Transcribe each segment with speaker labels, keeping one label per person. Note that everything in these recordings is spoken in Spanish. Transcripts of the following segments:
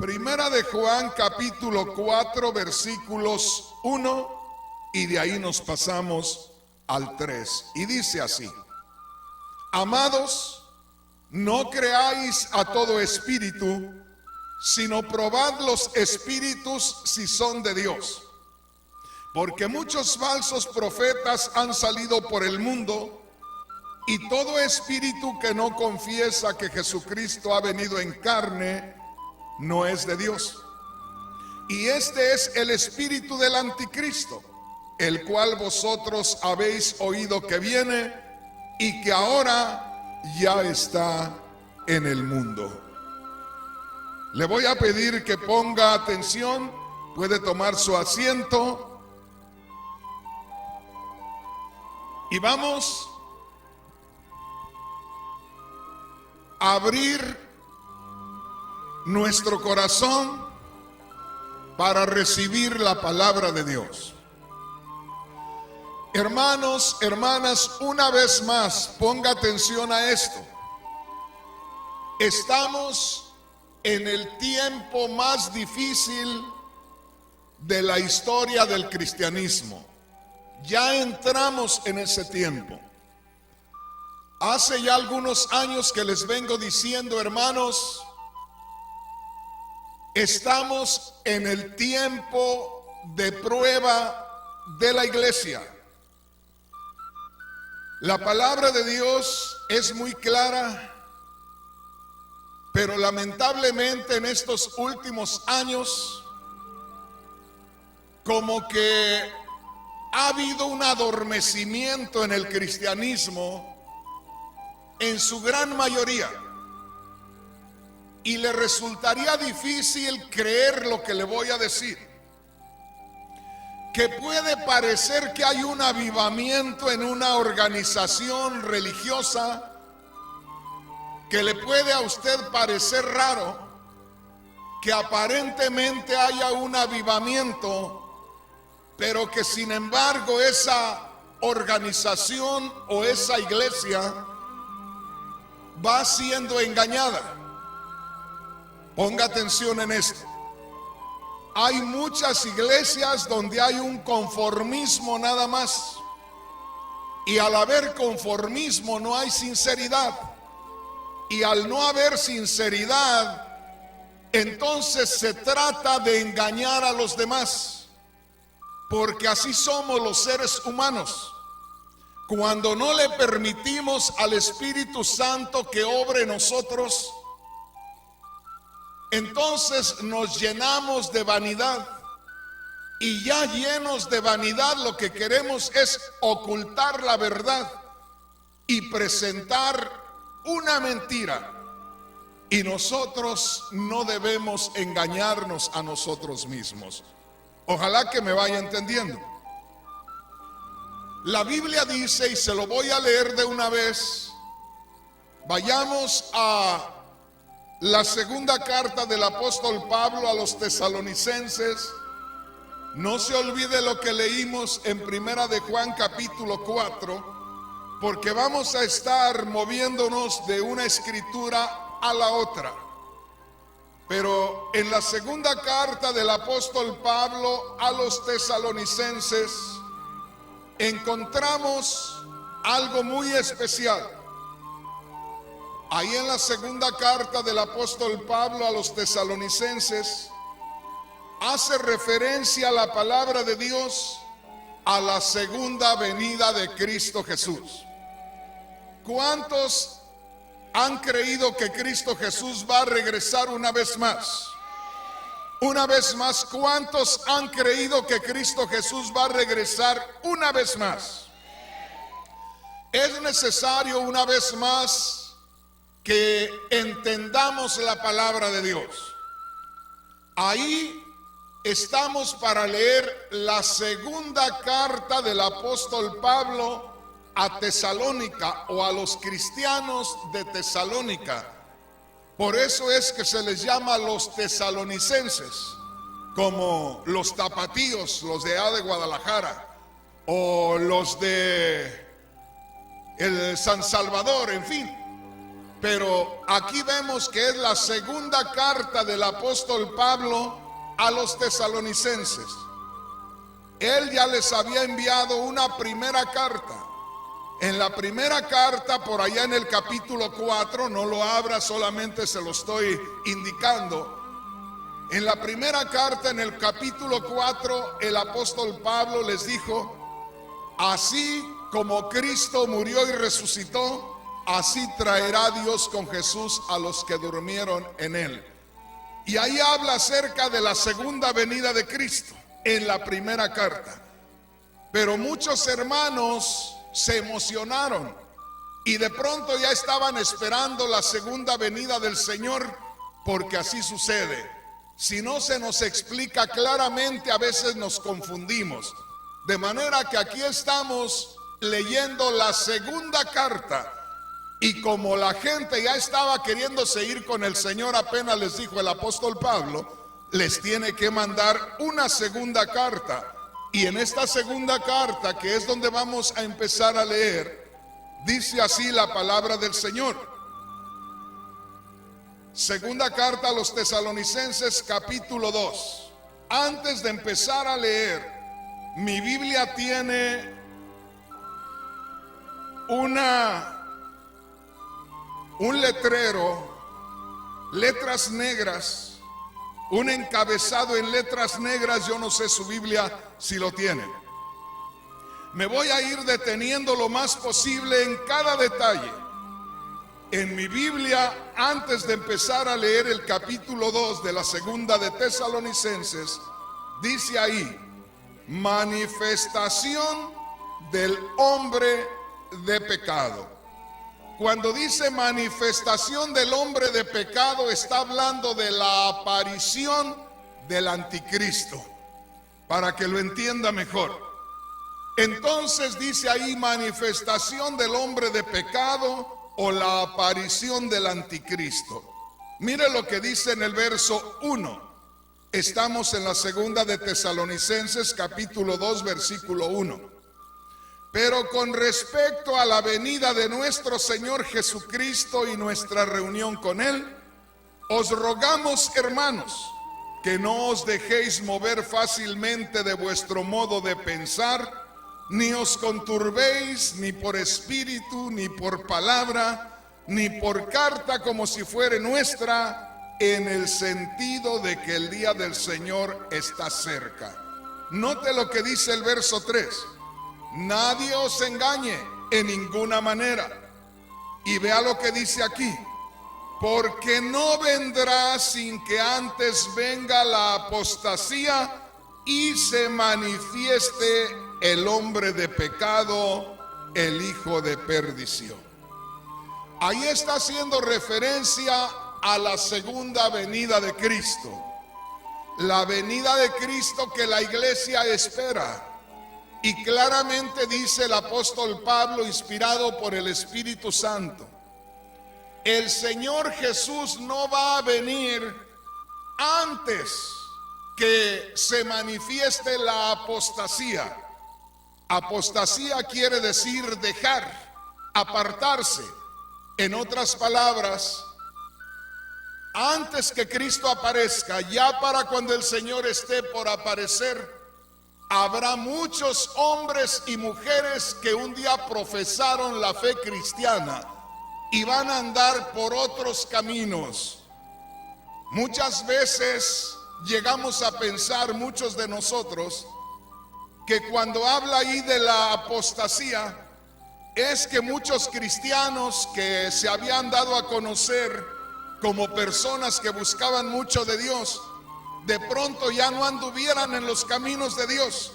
Speaker 1: Primera de Juan capítulo 4 versículos 1 y de ahí nos pasamos al 3. Y dice así: Amados, no creáis a todo espíritu, sino probad los espíritus si son de Dios. Porque muchos falsos profetas han salido por el mundo, y todo espíritu que no confiesa que Jesucristo ha venido en carne no es de Dios. Y este es el espíritu del anticristo, el cual vosotros habéis oído que viene y que ahora ya está en el mundo. Le voy a pedir que ponga atención, puede tomar su asiento y vamos a abrir nuestro corazón para recibir la palabra de Dios. Hermanos, hermanas, una vez más, ponga atención a esto. Estamos en el tiempo más difícil de la historia del cristianismo. Ya entramos en ese tiempo. Hace ya algunos años que les vengo diciendo, hermanos, estamos en el tiempo de prueba de la iglesia. La palabra de Dios es muy clara, pero lamentablemente en estos últimos años, como que ha habido un adormecimiento en el cristianismo en su gran mayoría. Y le resultaría difícil creer lo que le voy a decir, que puede parecer que hay un avivamiento en una organización religiosa, que le puede a usted parecer raro que aparentemente haya un avivamiento, pero que sin embargo esa organización o esa iglesia va siendo engañada. Ponga atención en esto. Hay muchas iglesias donde hay un conformismo nada más. Y al haber conformismo no hay sinceridad. Y al no haber sinceridad, entonces se trata de engañar a los demás. Porque así somos los seres humanos. Cuando no le permitimos al Espíritu Santo que obre en nosotros, entonces nos llenamos de vanidad, y ya llenos de vanidad lo que queremos es ocultar la verdad y presentar una mentira, y nosotros no debemos engañarnos a nosotros mismos. Ojalá que me vaya entendiendo. La Biblia dice, y se lo voy a leer de una vez, vayamos a la segunda carta del apóstol Pablo a los tesalonicenses. No se olvide lo que leímos en Primera de Juan capítulo 4, porque vamos a estar moviéndonos de una escritura a la otra. Pero en la segunda carta del apóstol Pablo a los tesalonicenses encontramos algo muy especial. Ahí en la segunda carta del apóstol Pablo a los tesalonicenses hace referencia a la palabra de Dios a la segunda venida de Cristo Jesús. ¿Cuántos han creído que Cristo Jesús va a regresar una vez más? Una vez más, ¿cuántos han creído que Cristo Jesús va a regresar una vez más? Es necesario una vez más que entendamos la palabra de Dios. Ahí estamos para leer la segunda carta del apóstol Pablo a Tesalónica, o a los cristianos de Tesalónica. Por eso es que se les llama los tesalonicenses, como los tapatíos, los de allá de Guadalajara, o los de el San Salvador, en fin. Pero aquí vemos que es la segunda carta del apóstol Pablo a los tesalonicenses. Él ya les había enviado una primera carta. En la primera carta, por allá en el capítulo 4, no lo abra, solamente se lo estoy indicando. En la primera carta, en el capítulo 4, el apóstol Pablo les dijo: así como Cristo murió y resucitó, así traerá Dios con Jesús a los que durmieron en él. Y ahí habla acerca de la segunda venida de Cristo en la primera carta. Pero muchos hermanos se emocionaron y de pronto ya estaban esperando la segunda venida del Señor, porque así sucede. Si no se nos explica claramente, a veces nos confundimos. De manera que aquí estamos leyendo la segunda carta, y como la gente ya estaba queriéndose ir con el Señor, apenas les dijo el apóstol Pablo, les tiene que mandar una segunda carta. Y en esta segunda carta, que es donde vamos a empezar a leer, dice así la palabra del Señor. Segunda carta a los tesalonicenses, capítulo 2. Antes de empezar a leer, mi Biblia tiene un letrero, letras negras, un encabezado en letras negras. Yo no sé su Biblia si lo tiene. Me voy a ir deteniendo lo más posible en cada detalle. En mi Biblia, antes de empezar a leer el capítulo 2 de la segunda de Tesalonicenses, dice ahí: manifestación del hombre de pecado. Cuando dice manifestación del hombre de pecado, está hablando de la aparición del anticristo, para que lo entienda mejor. Entonces dice ahí manifestación del hombre de pecado o la aparición del anticristo. Mire lo que dice en el verso 1. Estamos en la segunda de Tesalonicenses, capítulo 2, versículo 1. Pero con respecto a la venida de nuestro Señor Jesucristo y nuestra reunión con Él, os rogamos, hermanos, que no os dejéis mover fácilmente de vuestro modo de pensar, ni os conturbéis ni por espíritu, ni por palabra, ni por carta como si fuere nuestra, en el sentido de que el día del Señor está cerca. Note lo que dice el verso 3. Nadie os engañe en ninguna manera. Y vea lo que dice aquí: porque no vendrá sin que antes venga la apostasía y se manifieste el hombre de pecado, el hijo de perdición. Ahí está haciendo referencia a la segunda venida de Cristo. La venida de Cristo que la iglesia espera. Y claramente dice el apóstol Pablo, inspirado por el Espíritu Santo: el Señor Jesús no va a venir antes que se manifieste la apostasía. Apostasía quiere decir dejar, apartarse. En otras palabras, antes que Cristo aparezca, ya para cuando el Señor esté por aparecer, habrá muchos hombres y mujeres que un día profesaron la fe cristiana y van a andar por otros caminos. Muchas veces llegamos a pensar, muchos de nosotros, que cuando habla ahí de la apostasía, es que muchos cristianos que se habían dado a conocer como personas que buscaban mucho de Dios, de pronto ya no anduvieran en los caminos de Dios.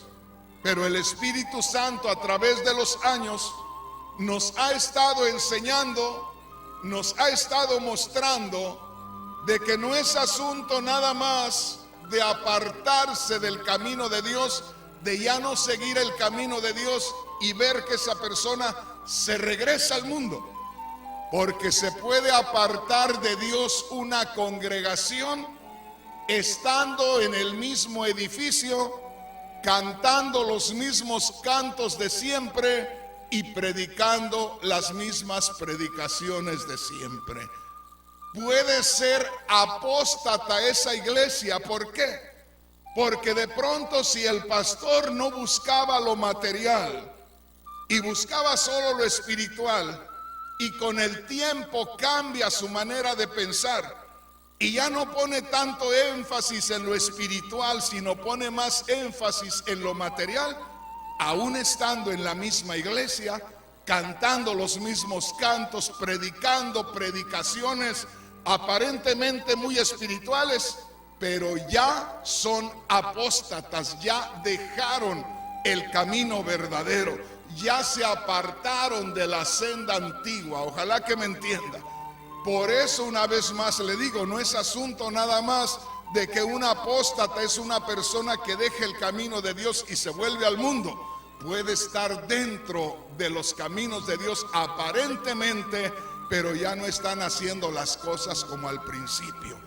Speaker 1: Pero el Espíritu Santo, a través de los años, nos ha estado enseñando, nos ha estado mostrando de que no es asunto nada más de apartarse del camino de Dios, de ya no seguir el camino de Dios y ver que esa persona se regresa al mundo. Porque se puede apartar de Dios una congregación estando en el mismo edificio, cantando los mismos cantos de siempre, y predicando las mismas predicaciones de siempre. Puede ser apóstata esa iglesia. ¿Por qué? Porque de pronto, si el pastor no buscaba lo material y buscaba solo lo espiritual, y con el tiempo cambia su manera de pensar y ya no pone tanto énfasis en lo espiritual, sino pone más énfasis en lo material, aún estando en la misma iglesia, cantando los mismos cantos, predicando predicaciones aparentemente muy espirituales, pero ya son apóstatas, ya dejaron el camino verdadero, ya se apartaron de la senda antigua. Ojalá que me entienda. Por eso, una vez más le digo, no es asunto nada más de que un apóstata es una persona que deja el camino de Dios y se vuelve al mundo. Puede estar dentro de los caminos de Dios aparentemente, pero ya no están haciendo las cosas como al principio.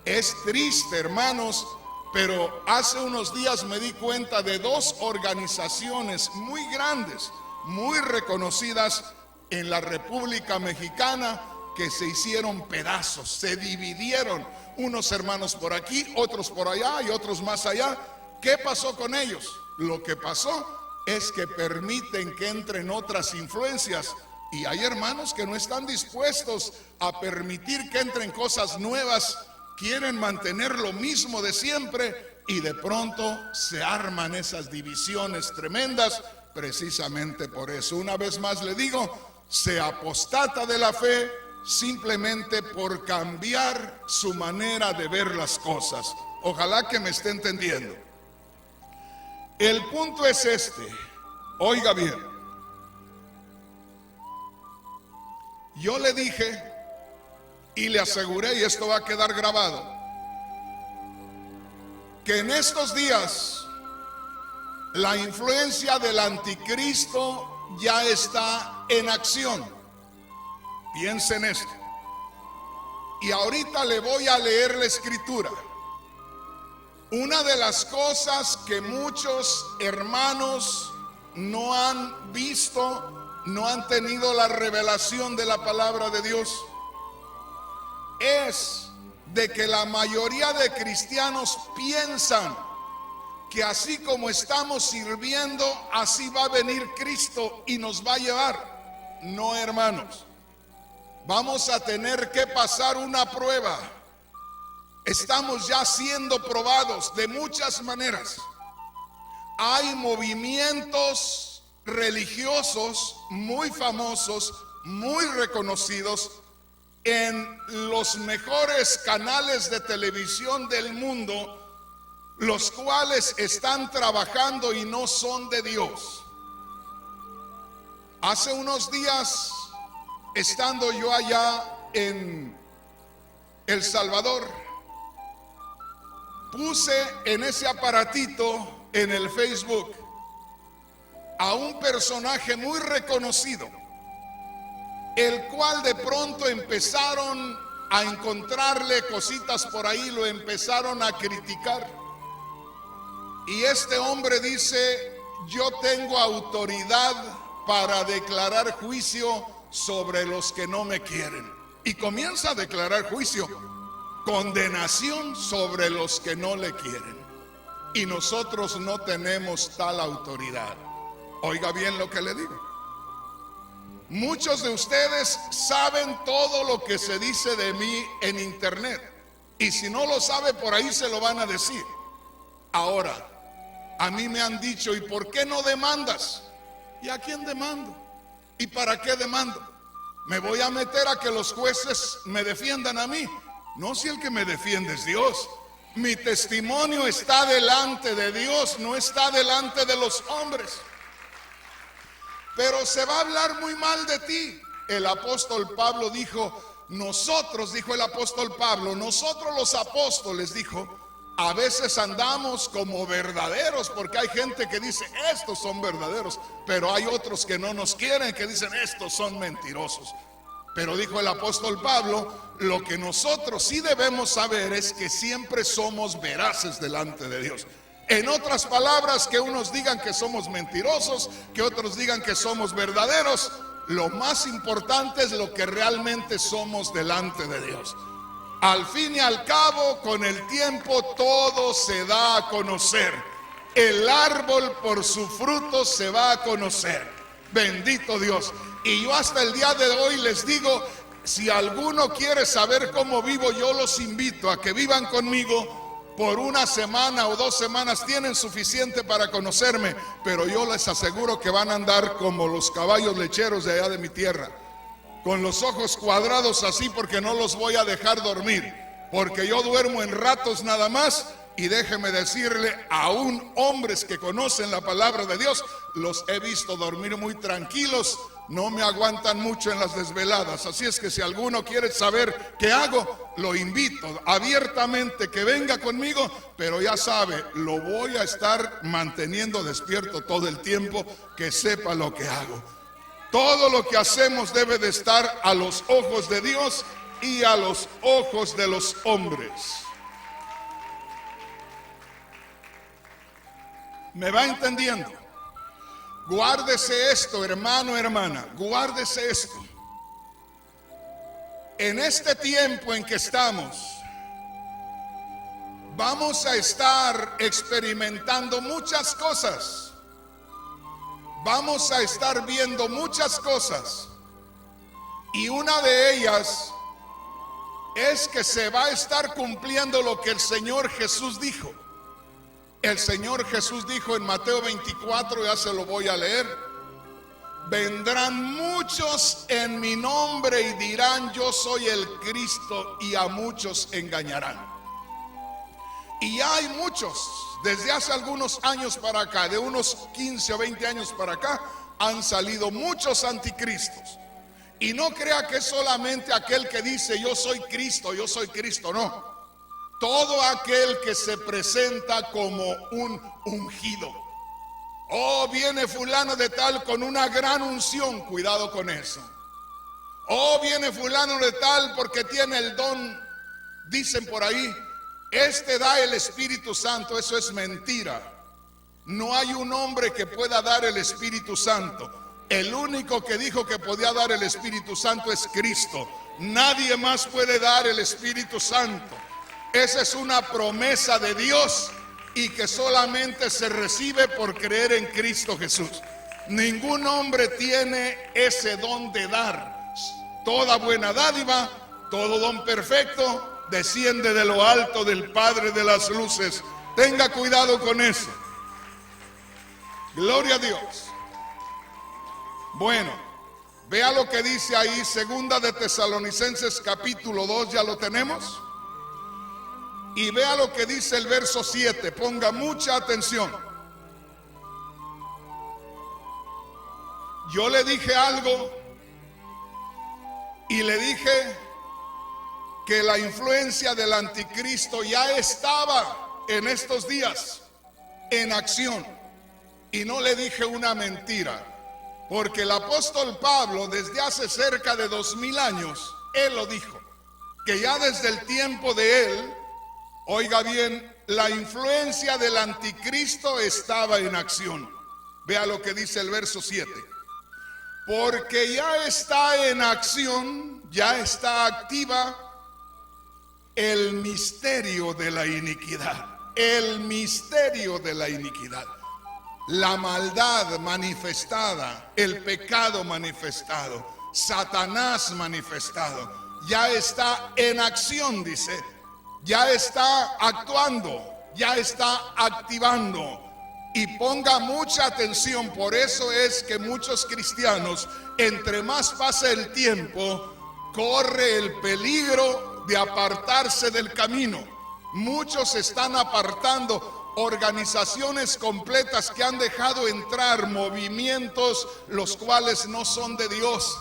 Speaker 1: Es triste, hermanos, pero hace unos días me di cuenta de dos organizaciones muy grandes, muy reconocidas en la República Mexicana, que se hicieron pedazos, se dividieron, unos hermanos por aquí, otros por allá y otros más allá. ¿Qué pasó con ellos? Lo que pasó es que permiten que entren otras influencias, y hay hermanos que no están dispuestos a permitir que entren cosas nuevas, quieren mantener lo mismo de siempre, y de pronto se arman esas divisiones tremendas. Precisamente por eso, una vez más le digo, se apostata de la fe simplemente por cambiar su manera de ver las cosas. Ojalá que me esté entendiendo. El punto es este. Oiga bien, yo le dije y le aseguré, y esto va a quedar grabado, que en estos días la influencia del anticristo ya está en acción. Piensen en esto. Y ahorita le voy a leer la escritura. Una de las cosas que muchos hermanos no han visto, no han tenido la revelación de la palabra de Dios, es de que la mayoría de cristianos piensan que así como estamos sirviendo, así va a venir Cristo y nos va a llevar. No, hermanos. Vamos a tener que pasar una prueba. Estamos ya siendo probados de muchas maneras. Hay movimientos religiosos muy famosos, muy reconocidos en los mejores canales de televisión del mundo, los cuales están trabajando y no son de Dios. Hace unos días, estando yo allá en El Salvador, puse en ese aparatito en el Facebook a un personaje muy reconocido, el cual de pronto empezaron a encontrarle cositas por ahí, lo empezaron a criticar. Y este hombre dice: yo tengo autoridad para declarar juicio sobre los que no me quieren. Y comienza a declarar juicio, condenación sobre los que no le quieren. Y nosotros no tenemos tal autoridad. Oiga bien lo que le digo. Muchos de ustedes saben todo lo que se dice de mí en internet, y si no lo sabe, por ahí se lo van a decir. Ahora, a mí me han dicho: ¿y por qué no demandas? ¿Y a quién demando? ¿Y para qué demando? ¿Me voy a meter a que los jueces me defiendan a mí? No, si el que me defiende es Dios. Mi testimonio está delante de Dios, no está delante de los hombres. Pero se va a hablar muy mal de ti. El apóstol Pablo dijo: nosotros, dijo el apóstol Pablo, nosotros los apóstoles, dijo, a veces andamos como verdaderos, porque hay gente que dice: estos son verdaderos, pero hay otros que no nos quieren, que dicen: estos son mentirosos. Pero dijo el apóstol Pablo: lo que nosotros sí debemos saber es que siempre somos veraces delante de Dios. En otras palabras, que unos digan que somos mentirosos, que otros digan que somos verdaderos. Lo más importante es lo que realmente somos delante de Dios. Al fin y al cabo, con el tiempo todo se da a conocer. El árbol por su fruto se va a conocer. Bendito Dios. Y yo hasta el día de hoy les digo, si alguno quiere saber cómo vivo, yo los invito a que vivan conmigo. Por una semana o 2 semanas tienen suficiente para conocerme, pero yo les aseguro que van a andar como los caballos lecheros de allá de mi tierra, con los ojos cuadrados así, porque no los voy a dejar dormir, porque yo duermo en ratos nada más. Y déjeme decirle, aún hombres que conocen la palabra de Dios, los he visto dormir muy tranquilos, no me aguantan mucho en las desveladas. Así es que si alguno quiere saber qué hago, lo invito abiertamente que venga conmigo, pero ya sabe, lo voy a estar manteniendo despierto todo el tiempo, que sepa lo que hago. Todo lo que hacemos debe de estar a los ojos de Dios y a los ojos de los hombres. ¿Me va entendiendo? Guárdese esto, hermano, hermana, guárdese esto. En este tiempo en que estamos, vamos a estar experimentando muchas cosas. Vamos a estar viendo muchas cosas. Y una de ellas es que se va a estar cumpliendo lo que el Señor Jesús dijo. El Señor Jesús dijo en Mateo 24, ya se lo voy a leer: vendrán muchos en mi nombre y dirán yo soy el Cristo, y a muchos engañarán. Y hay muchos, desde hace algunos años para acá, de unos 15 o 20 años para acá, han salido muchos anticristos. Y no crea que es solamente aquel que dice yo soy Cristo, no. Todo aquel que se presenta como un ungido. Oh, viene fulano de tal con una gran unción, cuidado con eso. Oh, viene fulano de tal porque tiene el don, dicen por ahí, este da el Espíritu Santo. Eso es mentira. No hay un hombre que pueda dar el Espíritu Santo. El único que dijo que podía dar el Espíritu Santo es Cristo. Nadie más puede dar el Espíritu Santo. Esa es una promesa de Dios y que solamente se recibe por creer en Cristo Jesús. Ningún hombre tiene ese don de dar. Toda buena dádiva, todo don perfecto, desciende de lo alto del Padre de las luces. Tenga cuidado con eso. Gloria a Dios. Bueno, vea lo que dice ahí, 2 de Tesalonicenses capítulo 2, ¿ya lo tenemos? Y vea lo que dice el verso 7, ponga mucha atención. Yo le dije algo y le dije que la influencia del anticristo ya estaba en estos días en acción. Y no le dije una mentira, porque el apóstol Pablo desde hace cerca de 2000 años, él lo dijo, que ya desde el tiempo de él, oiga bien, la influencia del anticristo estaba en acción. Vea lo que dice el verso 7. Porque ya está en acción, ya está activa el misterio de la iniquidad. El misterio de la iniquidad. La maldad manifestada, el pecado manifestado, Satanás manifestado. Ya está en acción, dice. Ya está actuando, ya está activando. Y ponga mucha atención, por eso es que muchos cristianos, entre más pasa el tiempo, corre el peligro de apartarse del camino. Muchos están apartando, organizaciones completas que han dejado entrar movimientos los cuales no son de Dios.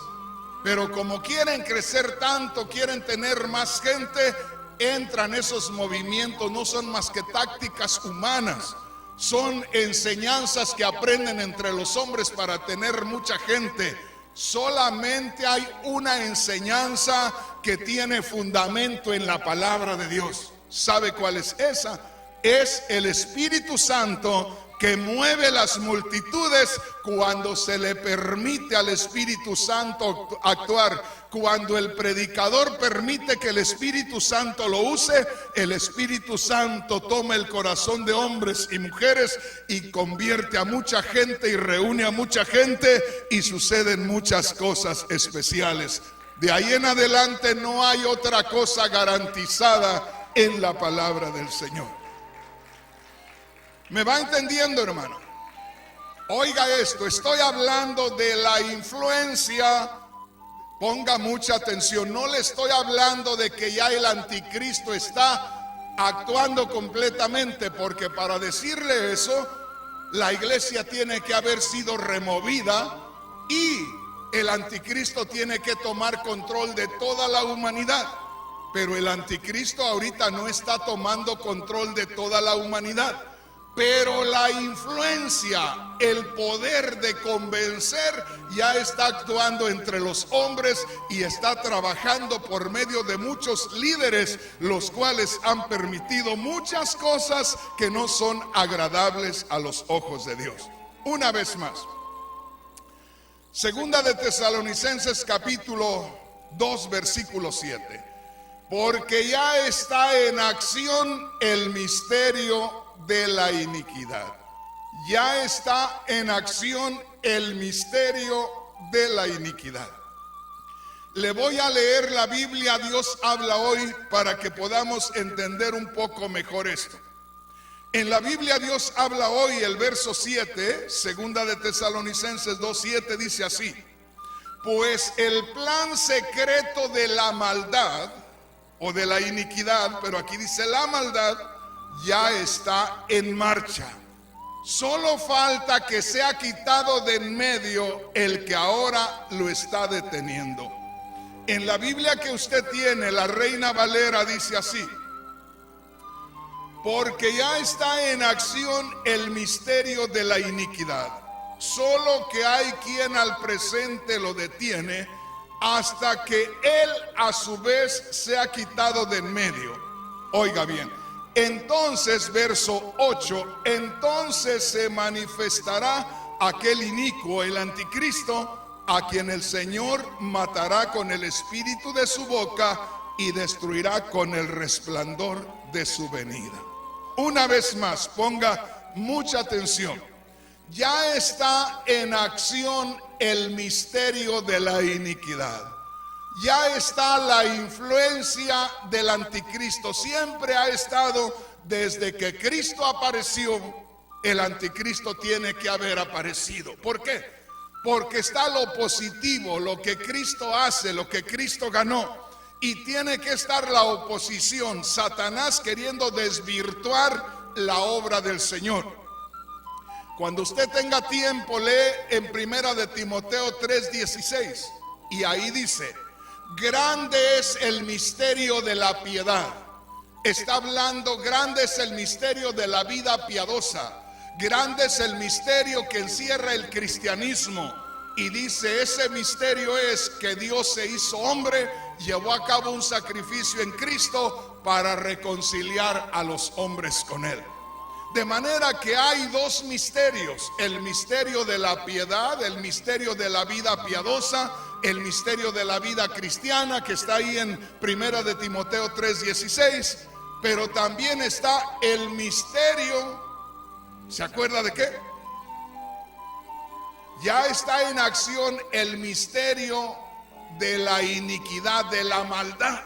Speaker 1: Pero como quieren crecer tanto, quieren tener más gente, entran esos movimientos. No son más que tácticas humanas, son enseñanzas que aprenden entre los hombres para tener mucha gente. Solamente hay una enseñanza que tiene fundamento en la palabra de Dios. ¿Sabe cuál es esa? Es el Espíritu Santo que mueve las multitudes cuando se le permite al Espíritu Santo actuar. Cuando el predicador permite que el Espíritu Santo lo use, el Espíritu Santo toma el corazón de hombres y mujeres y convierte a mucha gente y reúne a mucha gente y suceden muchas cosas especiales. De ahí en adelante no hay otra cosa garantizada en la palabra del Señor. ¿Me va entendiendo, hermano? Oiga esto, estoy hablando de la influencia. Ponga mucha atención, no le estoy hablando de que ya el anticristo está actuando completamente, porque para decirle eso, la iglesia tiene que haber sido removida y el anticristo tiene que tomar control de toda la humanidad. Pero el anticristo ahorita no está tomando control de toda la humanidad. Pero la influencia, el poder de convencer ya está actuando entre los hombres y está trabajando por medio de muchos líderes, los cuales han permitido muchas cosas que no son agradables a los ojos de Dios. Una vez más, Segunda de Tesalonicenses capítulo 2 versículo 7. Porque ya está en acción el misterio de la iniquidad. Ya está en acción el misterio de la iniquidad. Le voy a leer la Biblia, Dios habla hoy, para que podamos entender un poco mejor esto. En la Biblia Dios habla hoy, el verso 7, segunda de Tesalonicenses 2:7 dice así: pues el plan secreto de la maldad o de la iniquidad, pero aquí dice la maldad, ya está en marcha. Solo falta que sea quitado de en medio el que ahora lo está deteniendo. En la Biblia que usted tiene, la Reina Valera dice así: porque ya está en acción el misterio de la iniquidad, solo que hay quien al presente lo detiene hasta que él a su vez sea quitado de en medio. Oiga bien, entonces, verso 8, entonces se manifestará aquel inicuo, el anticristo, a quien el Señor matará con el espíritu de su boca y destruirá con el resplandor de su venida. Una vez más, ponga mucha atención. Ya está en acción el misterio de la iniquidad. Ya está la influencia del anticristo. Siempre ha estado, desde que Cristo apareció, el anticristo tiene que haber aparecido. ¿Por qué? Porque está lo positivo, lo que Cristo hace, lo que Cristo ganó. Y tiene que estar la oposición, Satanás queriendo desvirtuar la obra del Señor. Cuando usted tenga tiempo, lee en Primera de Timoteo 3:16 y ahí dice: grande es el misterio de la piedad. Está hablando, grande es el misterio de la vida piadosa. Grande es el misterio que encierra el cristianismo. Y dice, ese misterio es que Dios se hizo hombre, llevó a cabo un sacrificio en Cristo para reconciliar a los hombres con Él. De manera que hay dos misterios: el misterio de la piedad, el misterio de la vida piadosa, el misterio de la vida cristiana, que está ahí en Primera de Timoteo 3:16, pero también está el misterio, ¿se acuerda de qué? Ya está en acción el misterio de la iniquidad, de la maldad.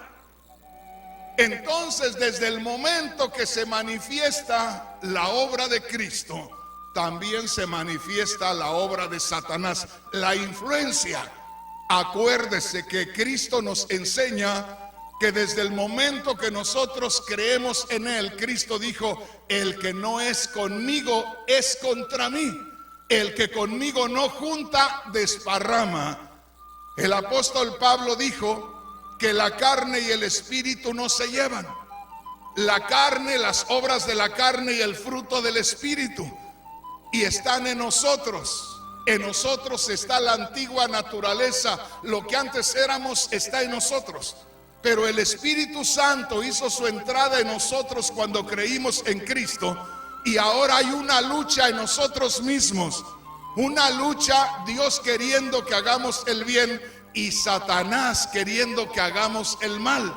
Speaker 1: Entonces, desde el momento que se manifiesta la obra de Cristo, también se manifiesta la obra de Satanás, la influencia. Acuérdese que Cristo nos enseña que desde el momento que nosotros creemos en Él, Cristo dijo: el que no es conmigo es contra mí. El que conmigo no junta, desparrama. El apóstol Pablo dijo que la carne y el espíritu no se llevan. La carne, las obras de la carne y el fruto del espíritu, y están en nosotros. En nosotros está la antigua naturaleza. Lo que antes éramos está en nosotros. Pero el Espíritu Santo hizo su entrada en nosotros cuando creímos en Cristo, y ahora hay una lucha en nosotros mismos. Una lucha, Dios queriendo que hagamos el bien y Satanás queriendo que hagamos el mal.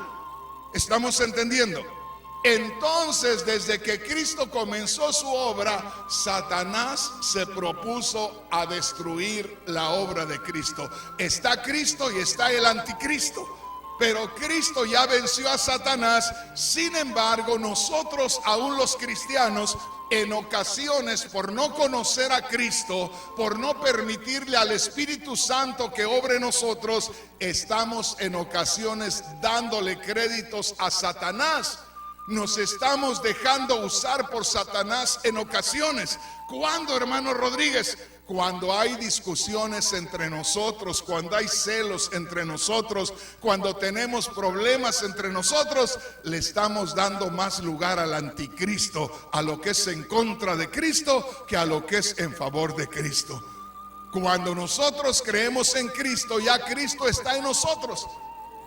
Speaker 1: ¿Estamos entendiendo? Entonces, desde que Cristo comenzó su obra, Satanás se propuso a destruir la obra de Cristo. Está Cristo y está el anticristo. Pero Cristo ya venció a Satanás. Sin embargo, nosotros, aún los cristianos, en ocasiones, por no conocer a Cristo, por no permitirle al Espíritu Santo que obre en nosotros, estamos en ocasiones dándole créditos a Satanás. Nos estamos dejando usar por Satanás en ocasiones. ¿Cuándo, hermano Rodríguez? Cuando hay discusiones entre nosotros, cuando hay celos entre nosotros, cuando tenemos problemas entre nosotros, le estamos dando más lugar al anticristo, a lo que es en contra de Cristo, que a lo que es en favor de Cristo. Cuando nosotros creemos en Cristo, ya Cristo está en nosotros,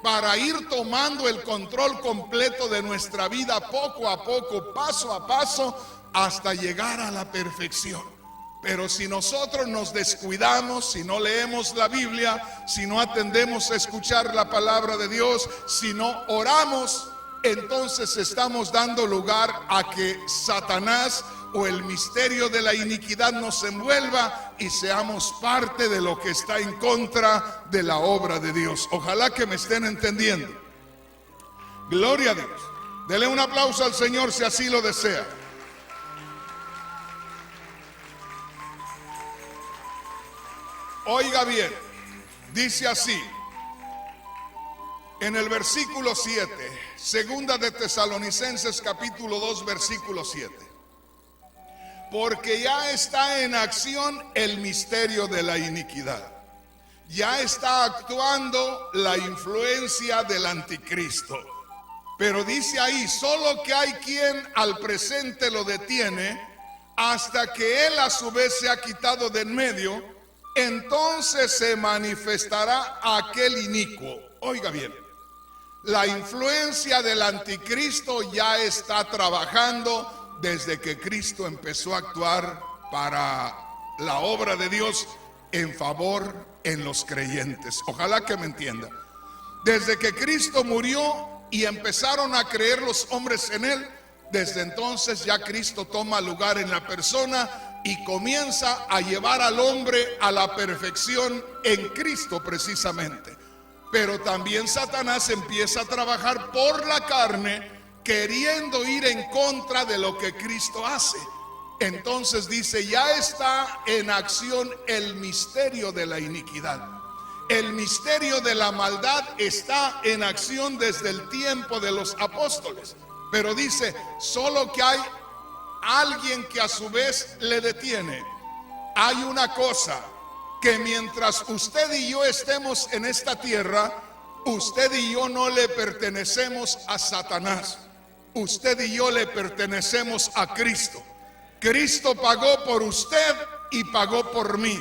Speaker 1: para ir tomando el control completo de nuestra vida poco a poco, paso a paso, hasta llegar a la perfección. Pero si nosotros nos descuidamos, si no leemos la Biblia, si no atendemos a escuchar la palabra de Dios, si no oramos, entonces estamos dando lugar a que Satanás o el misterio de la iniquidad nos envuelva y seamos parte de lo que está en contra de la obra de Dios. Ojalá que me estén entendiendo. Gloria a Dios. Dele un aplauso al Señor si así lo desea. Oiga bien, dice así en el versículo 7, segunda de Tesalonicenses capítulo 2 versículo 7. Porque ya está en acción el misterio de la iniquidad. Ya está actuando la influencia del anticristo. Pero dice ahí, solo que hay quien al presente lo detiene hasta que él a su vez se ha quitado de en medio. Entonces se manifestará aquel inicuo. Oiga bien, la influencia del anticristo ya está trabajando desde que Cristo empezó a actuar para la obra de Dios en favor en los creyentes. Ojalá que me entienda. Desde que Cristo murió y empezaron a creer los hombres en él, desde entonces ya Cristo toma lugar en la persona y comienza a llevar al hombre a la perfección en Cristo precisamente. Pero también Satanás empieza a trabajar por la carne, queriendo ir en contra de lo que Cristo hace. Entonces dice, ya está en acción el misterio de la iniquidad. El misterio de la maldad está en acción desde el tiempo de los apóstoles. Pero dice, solo que hay alguien que a su vez le detiene. Hay una cosa, que mientras usted y yo estemos en esta tierra, usted y yo no le pertenecemos a Satanás. Usted y yo le pertenecemos a Cristo. Cristo pagó por usted y pagó por mí.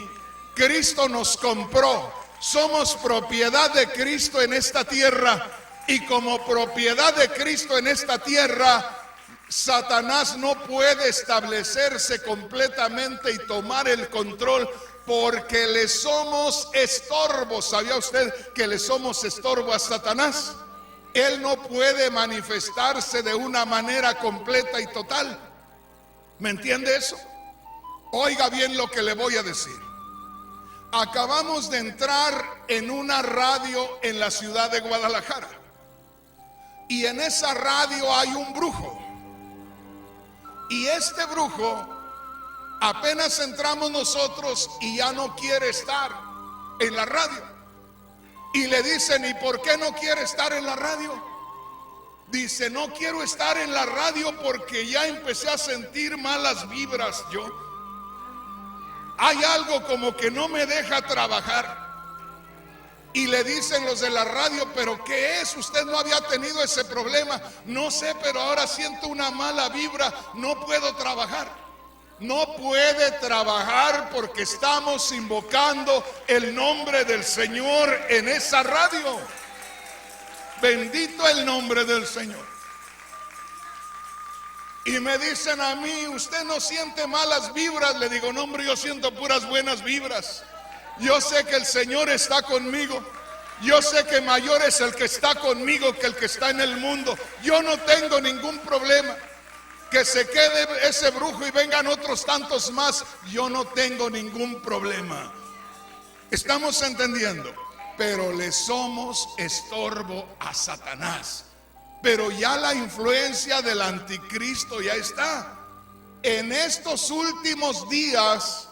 Speaker 1: Cristo nos compró. Somos propiedad de Cristo en esta tierra. Y como propiedad de Cristo en esta tierra, Satanás no puede establecerse completamente y tomar el control, porque le somos estorbo. ¿Sabía usted que le somos estorbo a Satanás? Él no puede manifestarse de una manera completa y total. ¿Me entiende eso? Oiga bien lo que le voy a decir. Acabamos de entrar en una radio en la ciudad de Guadalajara. Y en esa radio hay un brujo. Y este brujo, apenas entramos nosotros y ya no quiere estar en la radio. Y le dicen, ¿y por qué no quiere estar en la radio? Dice, no quiero estar en la radio porque ya empecé a sentir malas vibras yo. Hay algo como que no me deja trabajar. Y le dicen los de la radio, ¿pero qué es? Usted no había tenido ese problema. No sé, pero ahora siento una mala vibra, no puedo trabajar. No puede trabajar porque estamos invocando el nombre del Señor en esa radio. Bendito el nombre del Señor. Y me dicen a mí, ¿usted no siente malas vibras? Le digo, no, hombre, yo siento puras buenas vibras. Yo sé que el Señor está conmigo. Yo sé que mayor es el que está conmigo que el que está en el mundo. Yo no tengo ningún problema. Que se quede ese brujo y vengan otros tantos más, yo no tengo ningún problema. ¿Estamos entendiendo? Pero le somos estorbo a Satanás. Pero ya la influencia del anticristo ya está. En estos últimos días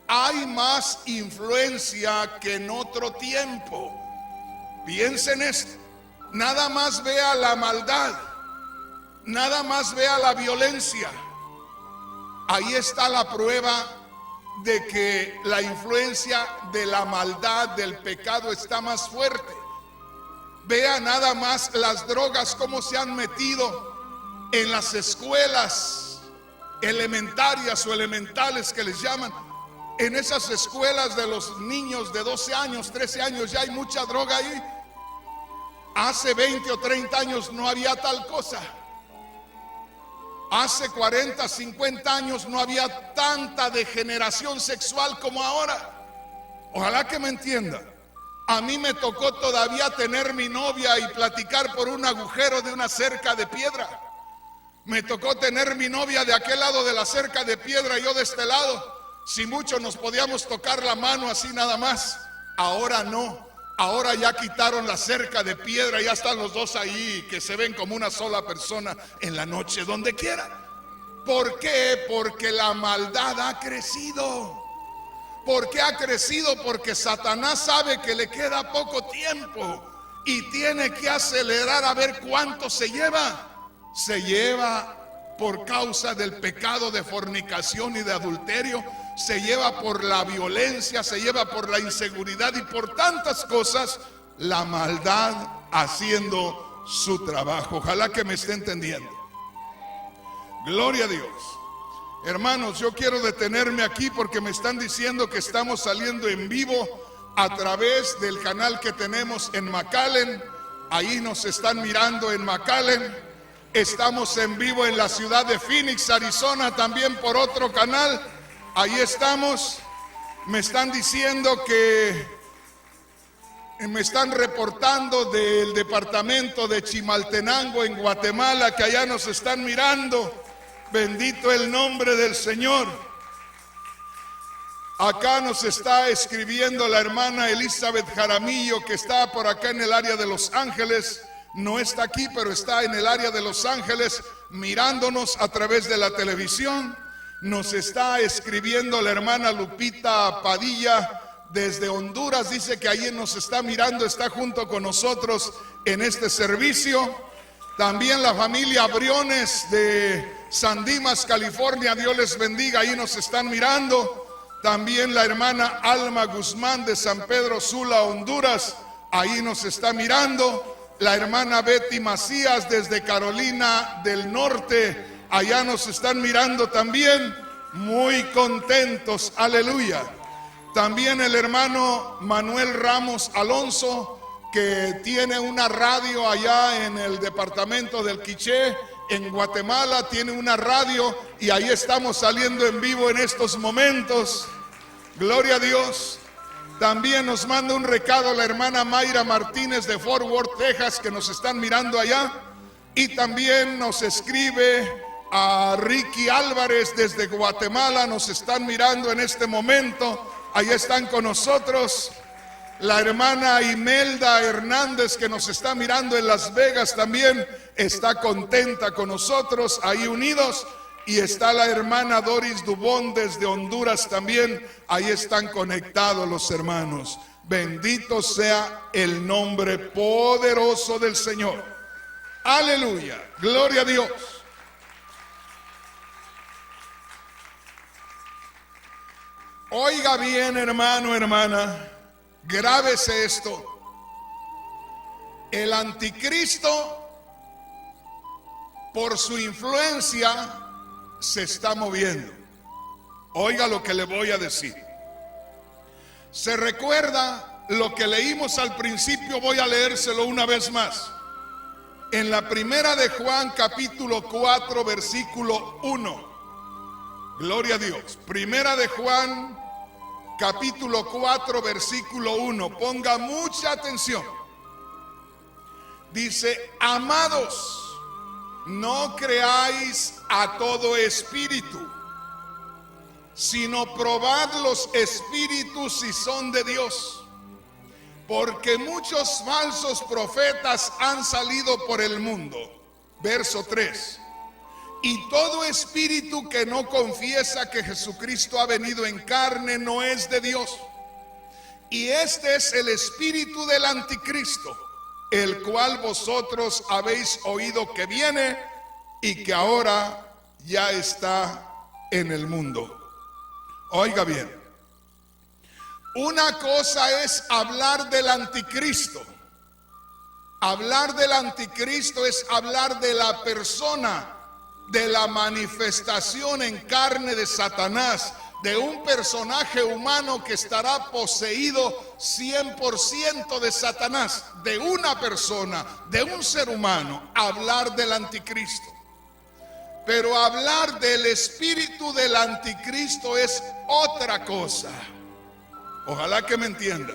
Speaker 1: hay más influencia que en otro tiempo. Piensen esto. Nada más vea la maldad. Nada más vea la violencia. Ahí está la prueba de que la influencia de la maldad, del pecado, está más fuerte. Vea nada más las drogas cómo se han metido en las escuelas elementarias o elementales que les llaman. En esas escuelas de los niños de 12 años, 13 años, ya hay mucha droga ahí. Hace 20 o 30 años no había tal cosa. Hace 40, 50 años no había tanta degeneración sexual como ahora. Ojalá que me entienda. A mí me tocó todavía tener mi novia y platicar por un agujero de una cerca de piedra. Me tocó tener mi novia de aquel lado de la cerca de piedra y yo de este lado. Si mucho nos podíamos tocar la mano así nada más. Ahora no. Ahora ya quitaron la cerca de piedra, ya están los dos ahí que se ven como una sola persona en la noche, donde quiera. ¿Por qué? Porque la maldad ha crecido. ¿Por qué ha crecido? Porque Satanás sabe que le queda poco tiempo y tiene que acelerar a ver cuánto se lleva. Se lleva por causa del pecado de fornicación y de adulterio. Se lleva por la violencia, se lleva por la inseguridad y por tantas cosas, la maldad haciendo su trabajo. Ojalá que me esté entendiendo. Gloria a Dios. Hermanos, yo quiero detenerme aquí porque me están diciendo que estamos saliendo en vivo a través del canal que tenemos en McAllen. Ahí nos están mirando en McAllen. Estamos en vivo en la ciudad de Phoenix, Arizona, también por otro canal. Ahí estamos. Me están diciendo que me están reportando del departamento de Chimaltenango en Guatemala, que allá nos están mirando. Bendito el nombre del Señor. Acá nos está escribiendo la hermana Elizabeth Jaramillo, que está por acá en el área de Los Ángeles. No está aquí, pero está en el área de Los Ángeles mirándonos a través de la televisión. Nos está escribiendo la hermana Lupita Padilla desde Honduras. Dice que ahí nos está mirando, está junto con nosotros en este servicio. También la familia Briones de San Dimas, California, Dios les bendiga, ahí nos están mirando. También la hermana Alma Guzmán de San Pedro Sula, Honduras, ahí nos está mirando. La hermana Betty Macías desde Carolina del Norte, allá nos están mirando también, muy contentos, aleluya. También el hermano Manuel Ramos Alonso, que tiene una radio allá en el departamento del Quiché, en Guatemala, tiene una radio y ahí estamos saliendo en vivo en estos momentos. Gloria a Dios. También nos manda un recado la hermana Mayra Martínez de Fort Worth, Texas, que nos están mirando allá. Y también nos escribe a Ricky Álvarez desde Guatemala, nos están mirando en este momento. Ahí están con nosotros. La hermana Imelda Hernández, que nos está mirando en Las Vegas, también está contenta con nosotros, ahí unidos. Y está la hermana Doris Dubón desde Honduras también. Ahí están conectados los hermanos. Bendito sea el nombre poderoso del Señor. Aleluya, gloria a Dios. Oiga bien, hermano, hermana. Grábese esto. El anticristo, por su influencia, se está moviendo. Oiga lo que le voy a decir. ¿Se recuerda lo que leímos al principio? Voy a leérselo una vez más. en la primera de Juan capítulo 4 versículo 1. Gloria a Dios. Primera de Juan capítulo 4 versículo 1. Ponga mucha atención. Dice: amados, no creáis a todo espíritu, sino probad los espíritus si son de Dios, porque muchos falsos profetas han salido por el mundo. Verso 3. Y todo espíritu que no confiesa que Jesucristo ha venido en carne no es de Dios. Y este es el espíritu del anticristo, el cual vosotros habéis oído que viene y que ahora ya está en el mundo. Oiga bien. Una cosa es hablar del anticristo. Hablar del anticristo es hablar de la persona, de la manifestación en carne de Satanás, de un personaje humano que estará poseído 100% de Satanás, de una persona, de un ser humano. Hablar del anticristo. Pero hablar del espíritu del anticristo es otra cosa. Ojalá que me entienda.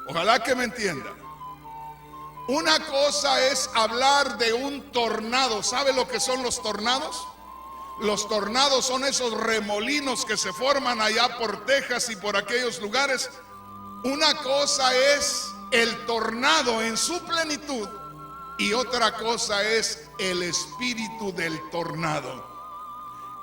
Speaker 1: Ojalá que me entienda. Una cosa es hablar de un tornado. ¿Sabe lo que son los tornados? Los tornados son esos remolinos que se forman allá por Texas y por aquellos lugares. Una cosa es el tornado en su plenitud y otra cosa es el espíritu del tornado.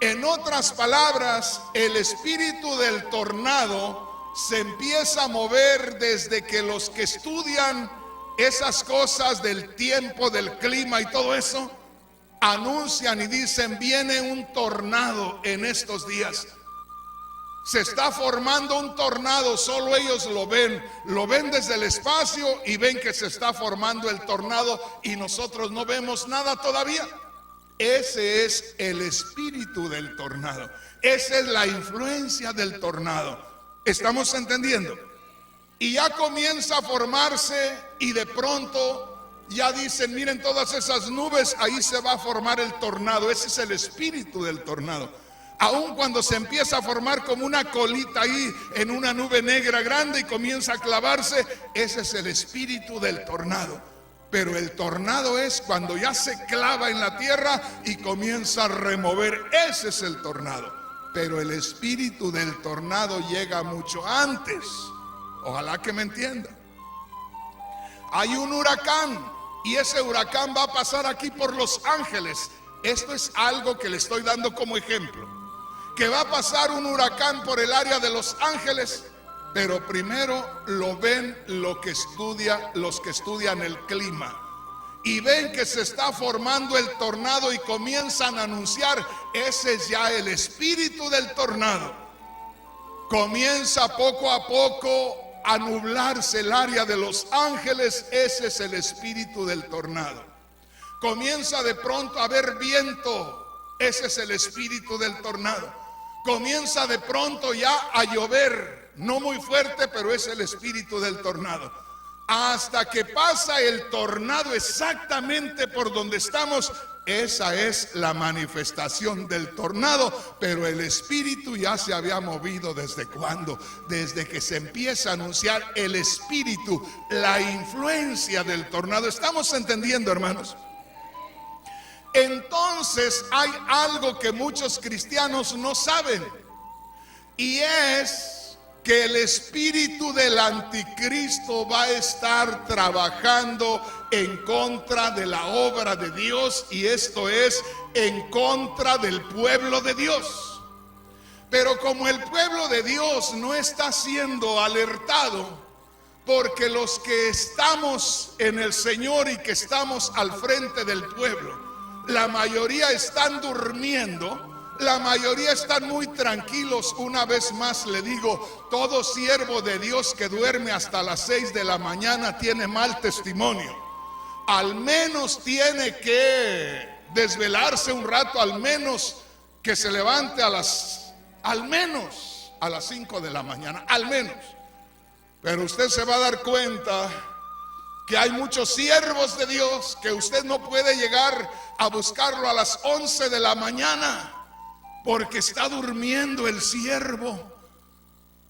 Speaker 1: En otras palabras, el espíritu del tornado se empieza a mover desde que los que estudian esas cosas del tiempo, del clima y todo eso, anuncian y dicen: viene un tornado en estos días. Se está formando un tornado, solo ellos lo ven desde el espacio y ven que se está formando el tornado y nosotros no vemos nada todavía. Ese es el espíritu del tornado, esa es la influencia del tornado. ¿Estamos entendiendo? Y ya comienza a formarse y de pronto ya dicen: miren todas esas nubes, ahí se va a formar el tornado. Ese es el espíritu del tornado. Aun cuando se empieza a formar como una colita ahí en una nube negra grande y comienza a clavarse, ese es el espíritu del tornado. Pero el tornado es cuando ya se clava en la tierra y comienza a remover. Ese es el tornado. Pero el espíritu del tornado llega mucho antes. Ojalá que me entienda. Hay un huracán y ese huracán va a pasar aquí por Los Ángeles. Esto es algo que le estoy dando como ejemplo. Que va a pasar un huracán por el área de Los Ángeles, pero primero lo ven los que estudian el clima. Y ven que se está formando el tornado y comienzan a anunciar: ese es ya el espíritu del tornado. Comienza poco a poco a nublarse el área de Los Ángeles. Ese es el espíritu del tornado. Comienza de pronto a haber viento. Ese es el espíritu del tornado. Comienza de pronto ya a llover, no muy fuerte, pero es el espíritu del tornado. Hasta que pasa el tornado exactamente por donde estamos. Esa es la manifestación del tornado, pero el espíritu ya se había movido. ¿Desde cuándo? Desde que se empieza a anunciar el espíritu, la influencia del tornado. ¿Estamos entendiendo, hermanos? Entonces hay algo que muchos cristianos no saben, y es que el espíritu del anticristo va a estar trabajando en contra de la obra de Dios, y esto es en contra del pueblo de Dios. Pero como el pueblo de Dios no está siendo alertado, porque los que estamos en el Señor y que estamos al frente del pueblo, la mayoría están durmiendo, la mayoría están muy tranquilos. Una vez más le digo: todo siervo de Dios que duerme hasta las 6 de la mañana tiene mal testimonio. Al menos tiene que desvelarse un rato, al menos que se levante al menos a las 5 de la mañana, al menos. Pero usted se va a dar cuenta que hay muchos siervos de Dios que usted no puede llegar a buscarlo a las 11 de la mañana porque está durmiendo el siervo,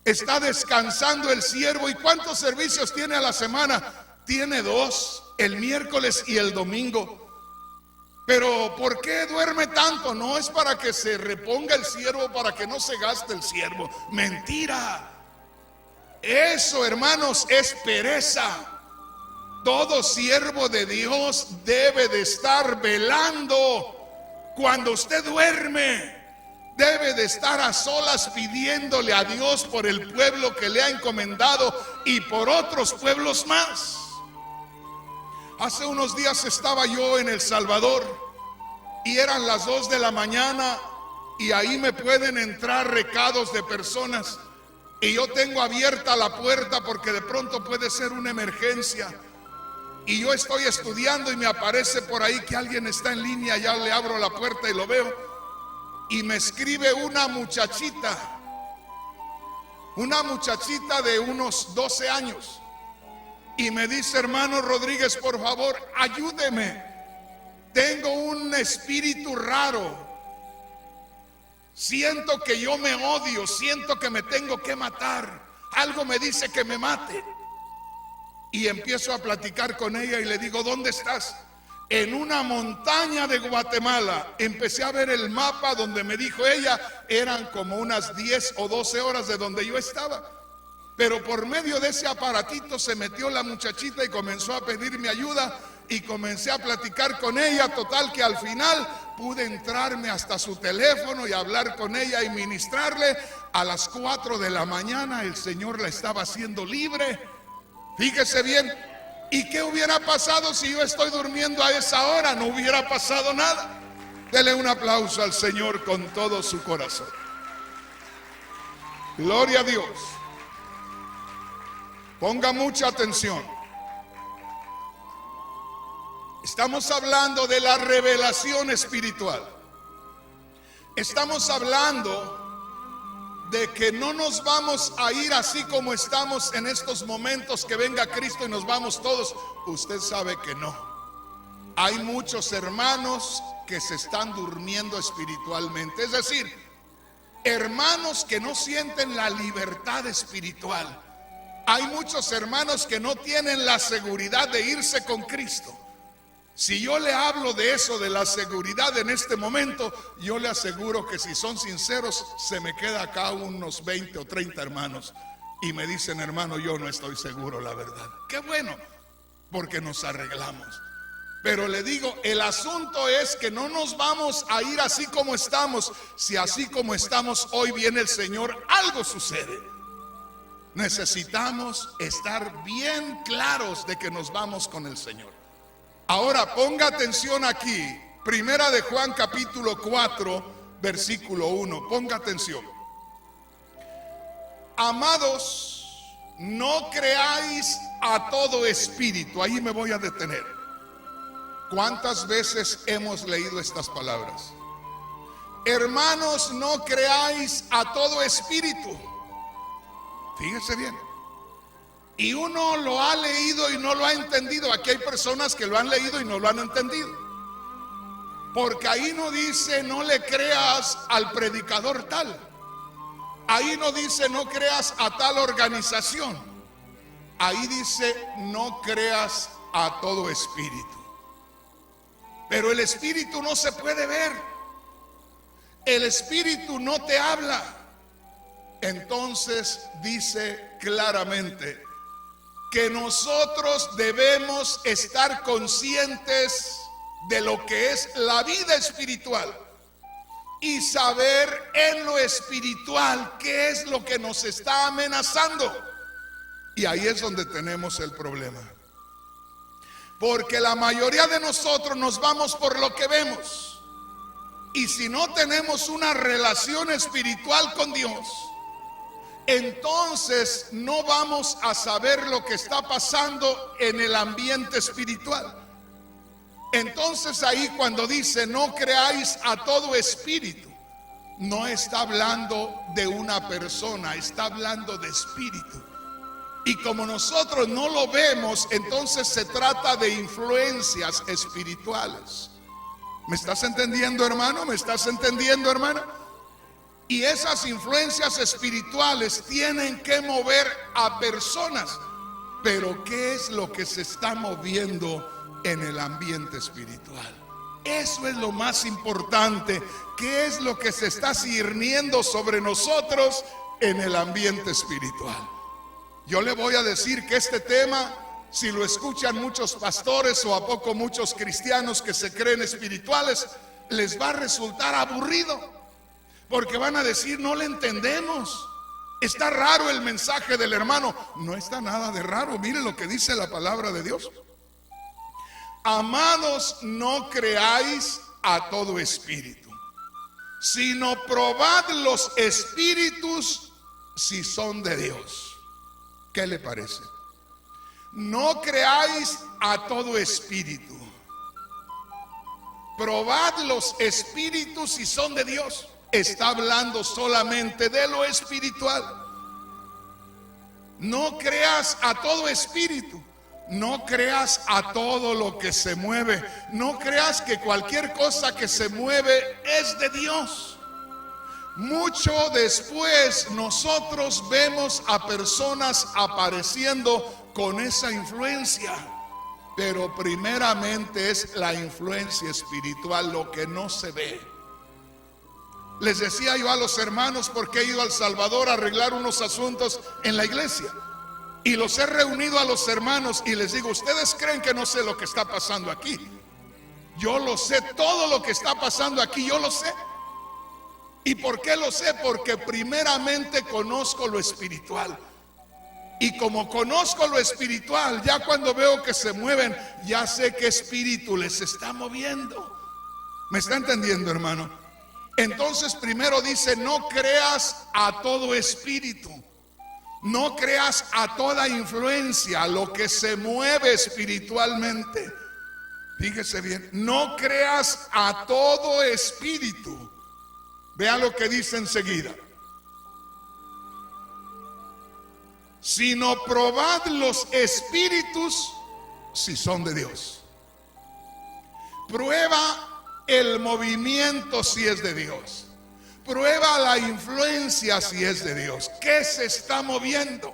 Speaker 1: está descansando el siervo. ¿Y cuántos servicios tiene a la semana? Tiene 2, el miércoles y el domingo. Pero ¿por qué duerme tanto? No es para que se reponga el siervo, para que no se gaste el siervo. Mentira. Eso, hermanos, es pereza. Todo siervo de Dios debe de estar velando. Cuando usted duerme, debe de estar a solas pidiéndole a Dios por el pueblo que le ha encomendado y por otros pueblos más. Hace unos días estaba yo en El Salvador y eran las 2 de la mañana y ahí me pueden entrar recados de personas y yo tengo abierta la puerta porque de pronto puede ser una emergencia. Y yo estoy estudiando y me aparece por ahí que alguien está en línea. Ya le abro la puerta y lo veo. Y me escribe una muchachita de unos 12 años. Y me dice: hermano Rodríguez, por favor, ayúdeme. Tengo un espíritu raro. Siento que yo me odio. Siento que me tengo que matar. Algo me dice que me mate. Y empiezo a platicar con ella y le digo: ¿dónde estás? En una montaña de Guatemala. Empecé a ver el mapa donde me dijo ella. Eran como unas 10 o 12 horas de donde yo estaba. Pero por medio de ese aparatito se metió la muchachita y comenzó a pedirme ayuda. Y comencé a platicar con ella. Total que al final pude entrarme hasta su teléfono y hablar con ella y ministrarle. A las 4 de la mañana el Señor la estaba haciendo libre. Fíjese bien. ¿Y qué hubiera pasado si yo estoy durmiendo a esa hora? No hubiera pasado nada. Dele un aplauso al Señor con todo su corazón. Gloria a Dios. Ponga mucha atención. Estamos hablando de la revelación espiritual. Estamos hablando de que no nos vamos a ir así como estamos en estos momentos, que venga Cristo y nos vamos todos. Usted sabe que no. Hay muchos hermanos que se están durmiendo espiritualmente. Es decir, hermanos que no sienten la libertad espiritual. Hay muchos hermanos que no tienen la seguridad de irse con Cristo. Si yo le hablo de eso, de la seguridad en este momento, yo le aseguro que si son sinceros, se me queda acá unos 20 o 30 hermanos y me dicen: hermano, yo no estoy seguro, la verdad. Qué bueno, porque nos arreglamos. Pero le digo, el asunto es que no nos vamos a ir así como estamos. Si así como estamos hoy viene el Señor, algo sucede. Necesitamos estar bien claros de que nos vamos con el Señor. Ahora ponga atención aquí, Primera de Juan capítulo 4, versículo 1. Ponga atención. Amados, no creáis a todo espíritu. Ahí me voy a detener. ¿Cuántas veces hemos leído estas palabras? Hermanos, no creáis a todo espíritu. Fíjese bien. Y uno lo ha leído y no lo ha entendido. Aquí hay personas que lo han leído y no lo han entendido. Porque ahí no dice: no le creas al predicador tal. Ahí no dice: no creas a tal organización. Ahí dice: no creas a todo espíritu. Pero el espíritu no se puede ver. El espíritu no te habla. Entonces dice claramente que nosotros debemos estar conscientes de lo que es la vida espiritual y saber en lo espiritual qué es lo que nos está amenazando. Y ahí es donde tenemos el problema, porque la mayoría de nosotros nos vamos por lo que vemos, y si no tenemos una relación espiritual con Dios, entonces no vamos a saber lo que está pasando en el ambiente espiritual. Entonces ahí cuando dice: no creáis a todo espíritu, no está hablando de una persona, está hablando de espíritu. Y como nosotros no lo vemos, entonces se trata de influencias espirituales. ¿Me estás entendiendo, hermano? ¿Me estás entendiendo, hermana? Y esas influencias espirituales tienen que mover a personas. Pero ¿qué es lo que se está moviendo en el ambiente espiritual? Eso es lo más importante. ¿Qué es lo que se está ciñendo sobre nosotros en el ambiente espiritual? Yo le voy a decir que este tema, si lo escuchan muchos pastores o a poco muchos cristianos que se creen espirituales, les va a resultar aburrido, porque van a decir: no le entendemos, está raro el mensaje del hermano. No está nada de raro, mire lo que dice la palabra de Dios. Amados, no creáis a todo espíritu, sino probad los espíritus si son de Dios. ¿Qué le parece? No creáis a todo espíritu. Probad los espíritus si son de Dios. Está hablando solamente de lo espiritual. No creas a todo espíritu. No creas a todo lo que se mueve. No creas que cualquier cosa que se mueve es de Dios. Mucho después nosotros vemos a personas apareciendo con esa influencia, pero primeramente es la influencia espiritual, lo que no se ve. Les decía yo a los hermanos, porque he ido a El Salvador a arreglar unos asuntos en la iglesia, y los he reunido a los hermanos y les digo: ustedes creen que no sé lo que está pasando aquí. Yo lo sé, todo lo que está pasando aquí yo lo sé. ¿Y por qué lo sé? Porque primeramente conozco lo espiritual. Y como conozco lo espiritual, ya cuando veo que se mueven, ya sé qué espíritu les está moviendo. ¿Me está entendiendo, hermano? Entonces primero dice: no creas a todo espíritu. No creas a toda influencia, a lo que se mueve espiritualmente. Fíjese bien, no creas a todo espíritu. Vea lo que dice enseguida. Sino probad los espíritus si son de Dios. Prueba el movimiento si es de Dios. Prueba la influencia si es de Dios. ¿Qué se está moviendo?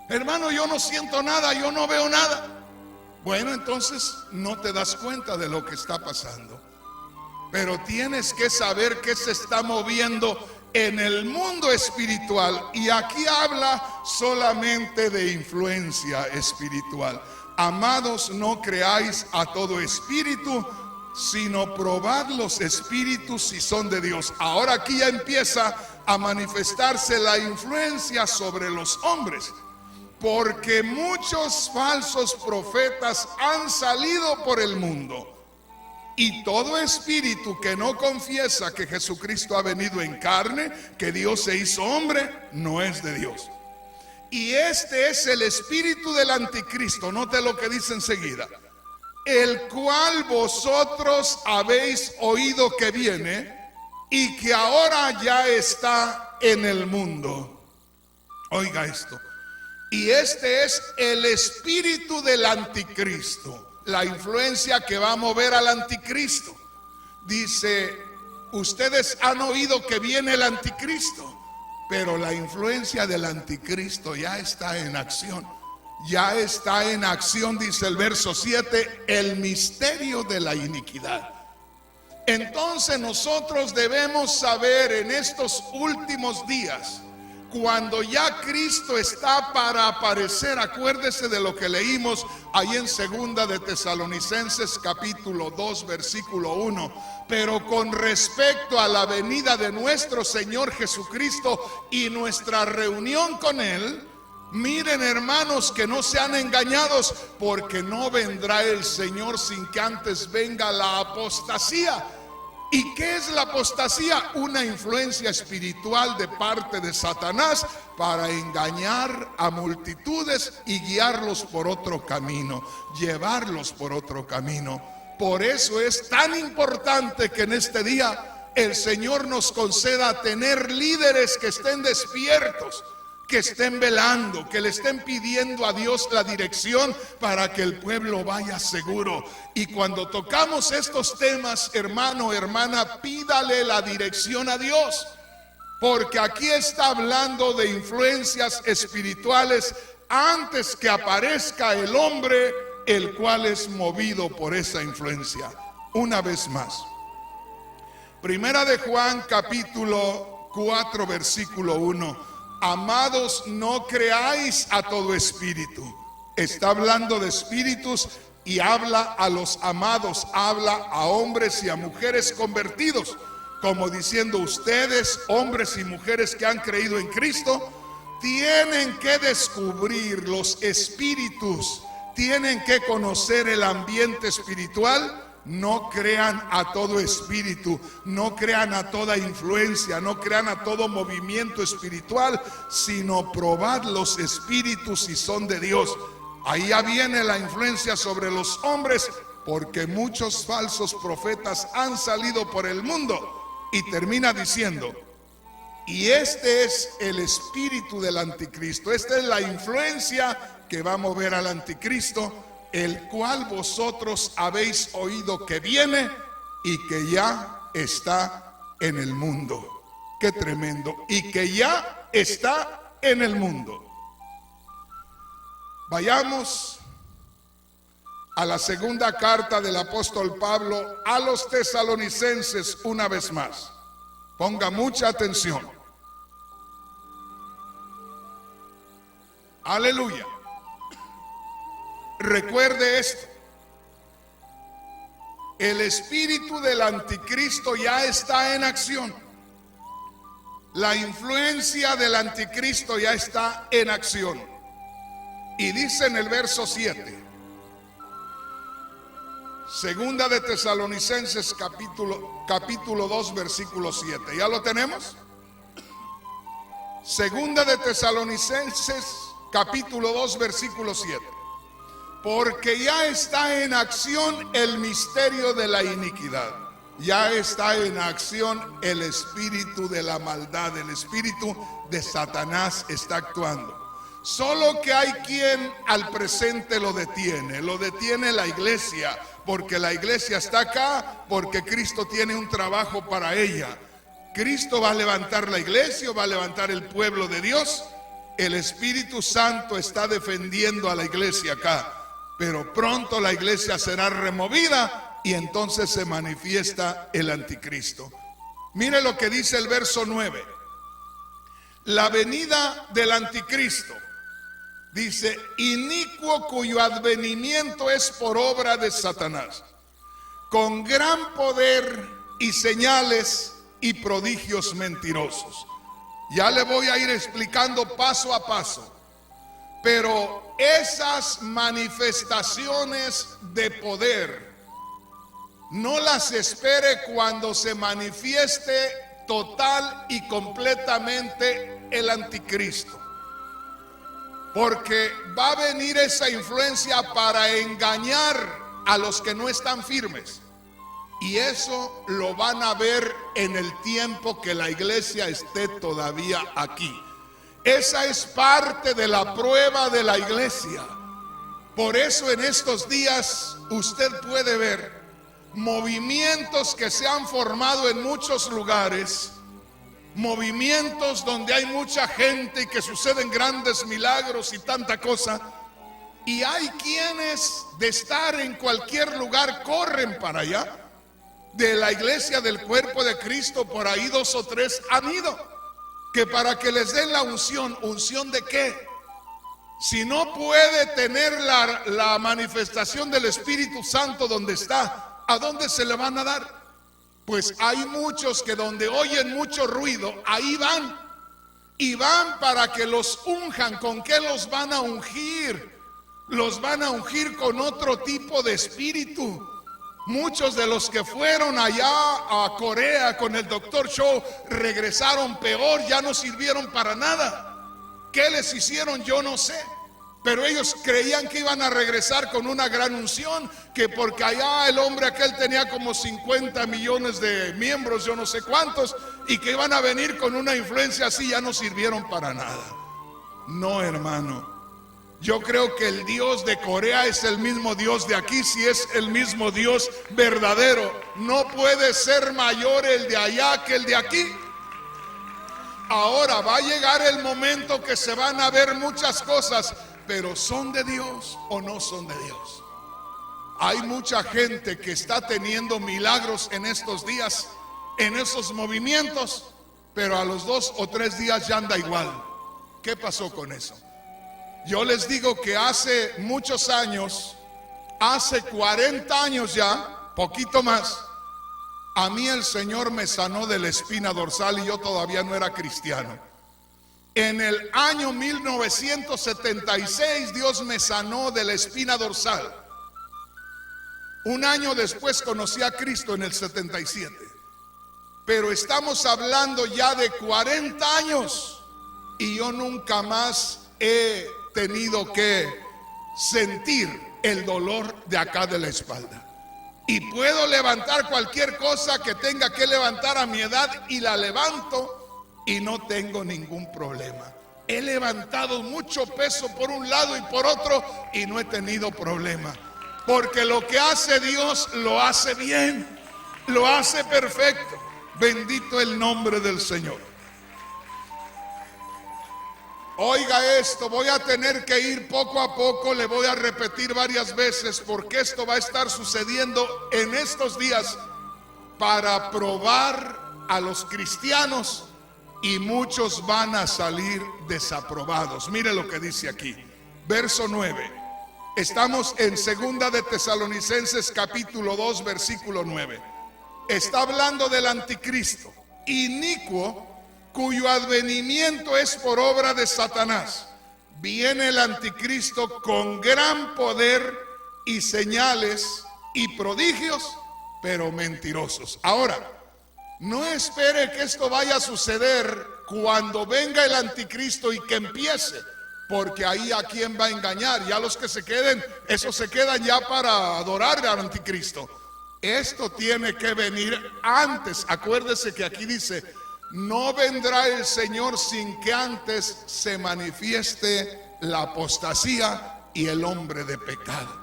Speaker 1: Hermano, yo no siento nada, yo no veo nada. Bueno, entonces no te das cuenta de lo que está pasando. Pero tienes que saber qué se está moviendo en el mundo espiritual. Y aquí habla solamente de influencia espiritual. Amados, no creáis a todo espíritu, sino probad los espíritus si son de Dios. Ahora aquí ya empieza a manifestarse la influencia sobre los hombres, porque muchos falsos profetas han salido por el mundo. Y todo espíritu que no confiesa que Jesucristo ha venido en carne, que Dios se hizo hombre, no es de Dios. Y este es el espíritu del anticristo. Note lo que dice enseguida: el cual vosotros habéis oído que viene y que ahora ya está en el mundo. Oiga esto. Y este es el espíritu del anticristo. La influencia que va a mover al anticristo. Dice: ustedes han oído que viene el anticristo, pero la influencia del anticristo ya está en acción. Ya está en acción, dice el verso 7, el misterio de la iniquidad. Entonces nosotros debemos saber en estos últimos días, cuando ya Cristo está para aparecer, acuérdese de lo que leímos ahí en segunda de Tesalonicenses capítulo 2 versículo 1. Pero con respecto a la venida de nuestro Señor Jesucristo y nuestra reunión con Él, miren, hermanos, que no sean engañados, porque no vendrá el Señor sin que antes venga la apostasía. ¿Y qué es la apostasía? Una influencia espiritual de parte de Satanás para engañar a multitudes y guiarlos por otro camino, llevarlos por otro camino. Por eso es tan importante que en este día el Señor nos conceda tener líderes que estén despiertos, que estén velando, que le estén pidiendo a Dios la dirección para que el pueblo vaya seguro. Y cuando tocamos estos temas, hermano, hermana, pídale la dirección a Dios, porque aquí está hablando de influencias espirituales antes que aparezca el hombre, el cual es movido por esa influencia. Una vez más, Primera de Juan capítulo 4 versículo 1. Amados, no creáis a todo espíritu. Está hablando de espíritus y habla a los amados, habla a hombres y a mujeres convertidos, como diciendo: ustedes, hombres y mujeres que han creído en Cristo, tienen que descubrir los espíritus, tienen que conocer el ambiente espiritual. No crean a todo espíritu, no crean a toda influencia, no crean a todo movimiento espiritual, sino probad los espíritus si son de Dios. Ahí ya viene la influencia sobre los hombres, porque muchos falsos profetas han salido por el mundo. Y termina diciendo: y este es el espíritu del anticristo. Esta es la influencia que va a mover al anticristo, el cual vosotros habéis oído que viene y que ya está en el mundo. Qué tremendo. Y que ya está en el mundo. Vayamos a la segunda carta del apóstol Pablo a los tesalonicenses una vez más. Ponga mucha atención. Aleluya. Recuerde esto: el espíritu del anticristo ya está en acción. La influencia del anticristo ya está en acción. Y dice en el verso 7, segunda de Tesalonicenses capítulo 2 versículo 7. ¿Ya lo tenemos? Segunda de Tesalonicenses capítulo 2 versículo 7. Porque ya está en acción el misterio de la iniquidad. Ya está en acción el espíritu de la maldad. El espíritu de Satanás está actuando. Solo que hay quien al presente lo detiene. Lo detiene la iglesia, porque la iglesia está acá, porque Cristo tiene un trabajo para ella. Cristo va a levantar la iglesia, va a levantar el pueblo de Dios. El Espíritu Santo está defendiendo a la iglesia acá. Pero pronto la iglesia será removida y entonces se manifiesta el anticristo. Mire lo que dice el verso 9. La venida del anticristo, dice: inicuo cuyo advenimiento es por obra de Satanás, con gran poder y señales y prodigios mentirosos. Ya le voy a ir explicando paso a paso. Pero esas manifestaciones de poder no las espere cuando se manifieste total y completamente el anticristo, porque va a venir esa influencia para engañar a los que no están firmes, y eso lo van a ver en el tiempo que la iglesia esté todavía aquí. Esa es parte de la prueba de la iglesia. Por eso en estos días usted puede ver movimientos que se han formado en muchos lugares, movimientos donde hay mucha gente y que suceden grandes milagros y tanta cosa, y hay quienes de estar en cualquier lugar corren para allá. De la iglesia del cuerpo de Cristo, por ahí 2 o 3 han ido, que para que les den la unción. ¿Unción de qué? Si no puede tener la manifestación del Espíritu Santo donde está, ¿a dónde se le van a dar? Pues hay muchos que donde oyen mucho ruido, ahí van. Y van para que los unjan. ¿Con qué los van a ungir? Los van a ungir con otro tipo de espíritu. Muchos de los que fueron allá a Corea con el Dr. Cho regresaron peor, ya no sirvieron para nada. ¿Qué les hicieron? Yo no sé. Pero ellos creían que iban a regresar con una gran unción, que porque allá el hombre aquel tenía como 50 millones de miembros, yo no sé cuántos, y que iban a venir con una influencia así. Ya no sirvieron para nada. No, hermano. Yo creo que el Dios de Corea es el mismo Dios de aquí, si es el mismo Dios verdadero. No puede ser mayor el de allá que el de aquí. Ahora va a llegar el momento que se van a ver muchas cosas, pero ¿son de Dios o no son de Dios? Hay mucha gente que está teniendo milagros en estos días, en esos movimientos, pero a los 2 o 3 días ya anda igual. ¿Qué pasó con eso? Yo les digo que hace muchos años, hace 40 años ya, poquito más, a mí el Señor me sanó de la espina dorsal y yo todavía no era cristiano. En el año 1976 Dios me sanó de la espina dorsal. Un año después conocí a Cristo en el 77. Pero estamos hablando ya de 40 años y yo nunca más he tenido que sentir el dolor de acá de la espalda. Y puedo levantar cualquier cosa que tenga que levantar a mi edad y la levanto y no tengo ningún problema. He levantado mucho peso por un lado y por otro y no he tenido problema. Porque lo que hace Dios lo hace bien, lo hace perfecto. Bendito el nombre del Señor. Oiga esto, voy a tener que ir poco a poco, le voy a repetir varias veces porque esto va a estar sucediendo en estos días para probar a los cristianos y muchos van a salir desaprobados. Mire lo que dice aquí, verso 9. Estamos en 2 de Tesalonicenses capítulo 2 versículo 9. Está hablando del anticristo, inicuo, cuyo advenimiento es por obra de Satanás. Viene el anticristo con gran poder y señales y prodigios, pero mentirosos. Ahora, no espere que esto vaya a suceder cuando venga el anticristo y que empiece, porque ahí a quién va a engañar. Ya los que se queden, esos se quedan ya para adorar al anticristo. Esto tiene que venir antes. Acuérdese que aquí dice: no vendrá el Señor sin que antes se manifieste la apostasía y el hombre de pecado.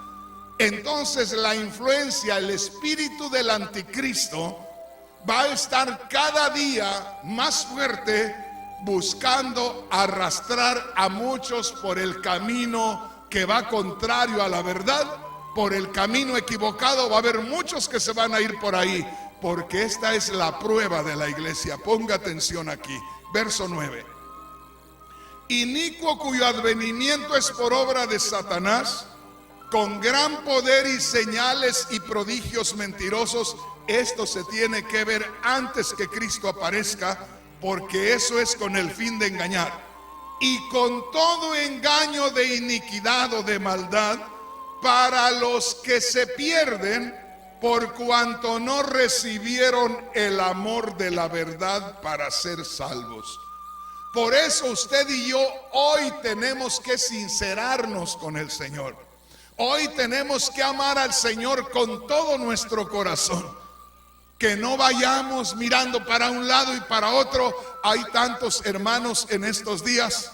Speaker 1: Entonces la influencia, el espíritu del anticristo va a estar cada día más fuerte, buscando arrastrar a muchos por el camino que va contrario a la verdad, por el camino equivocado. Va a haber muchos que se van a ir por ahí, porque esta es la prueba de la iglesia. Ponga atención aquí, verso 9. Inicuo, cuyo advenimiento es por obra de Satanás, con gran poder y señales y prodigios mentirosos. Esto se tiene que ver antes que Cristo aparezca, porque eso es con el fin de engañar. Y con todo engaño de iniquidad o de maldad para los que se pierden, por cuanto no recibieron el amor de la verdad para ser salvos. Por eso usted y yo hoy tenemos que sincerarnos con el Señor. Hoy tenemos que amar al Señor con todo nuestro corazón. Que no vayamos mirando para un lado y para otro. Hay tantos hermanos en estos días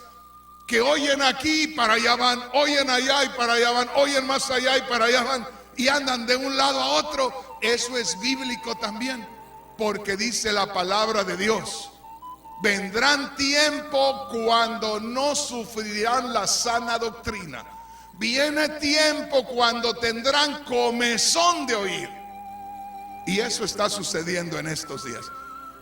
Speaker 1: que oyen aquí y para allá van, oyen allá y para allá van, oyen más allá y para allá van, y andan de un lado a otro. Eso es bíblico también, porque dice la palabra de Dios: vendrán tiempo cuando no sufrirán la sana doctrina. Viene tiempo cuando tendrán comezón de oír. Y eso está sucediendo en estos días.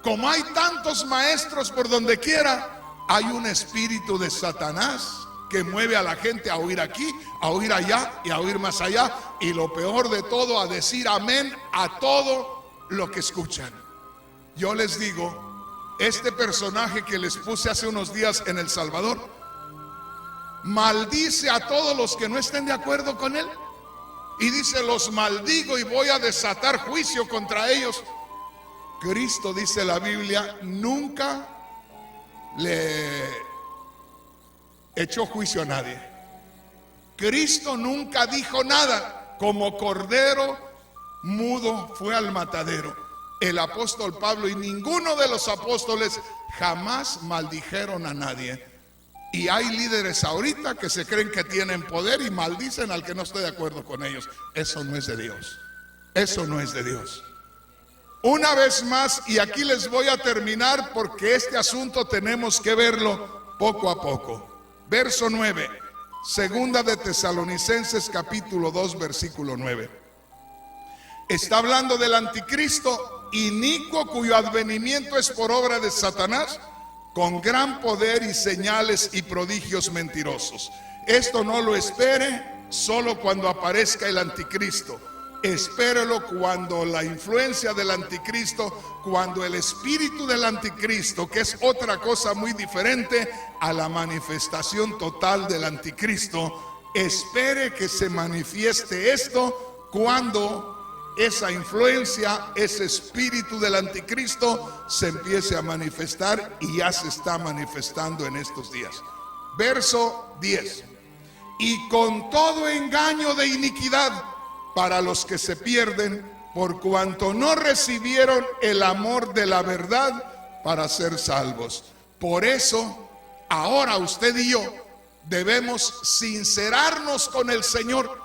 Speaker 1: Como hay tantos maestros por donde quiera, hay un espíritu de Satanás que mueve a la gente a oír aquí, a oír allá y a oír más allá. Y lo peor de todo, a decir amén a todo lo que escuchan. Yo les digo, este personaje que les puse hace unos días en El Salvador, maldice a todos los que no estén de acuerdo con él. Y dice: los maldigo y voy a desatar juicio contra ellos. Cristo, dice la Biblia, nunca le echó juicio a nadie. Cristo nunca dijo nada. Como cordero mudo fue al matadero. El apóstol Pablo y ninguno de los apóstoles jamás maldijeron a nadie. Y hay líderes ahorita que se creen que tienen poder y maldicen al que no esté de acuerdo con ellos. Eso no es de Dios. Eso no es de Dios. Una vez más, y aquí les voy a terminar porque este asunto tenemos que verlo poco a poco. Verso 9, segunda de Tesalonicenses capítulo 2 versículo 9. Está hablando del anticristo inicuo cuyo advenimiento es por obra de Satanás, con gran poder y señales y prodigios mentirosos. Esto no lo espere solo cuando aparezca el anticristo. Espérelo cuando la influencia del anticristo, cuando el espíritu del anticristo, que es otra cosa muy diferente a la manifestación total del anticristo, espere que se manifieste esto cuando esa influencia, ese espíritu del anticristo se empiece a manifestar, y ya se está manifestando en estos días. Verso 10. Y con todo engaño de iniquidad para los que se pierden, por cuanto no recibieron el amor de la verdad para ser salvos. Por eso, ahora usted y yo debemos sincerarnos con el Señor.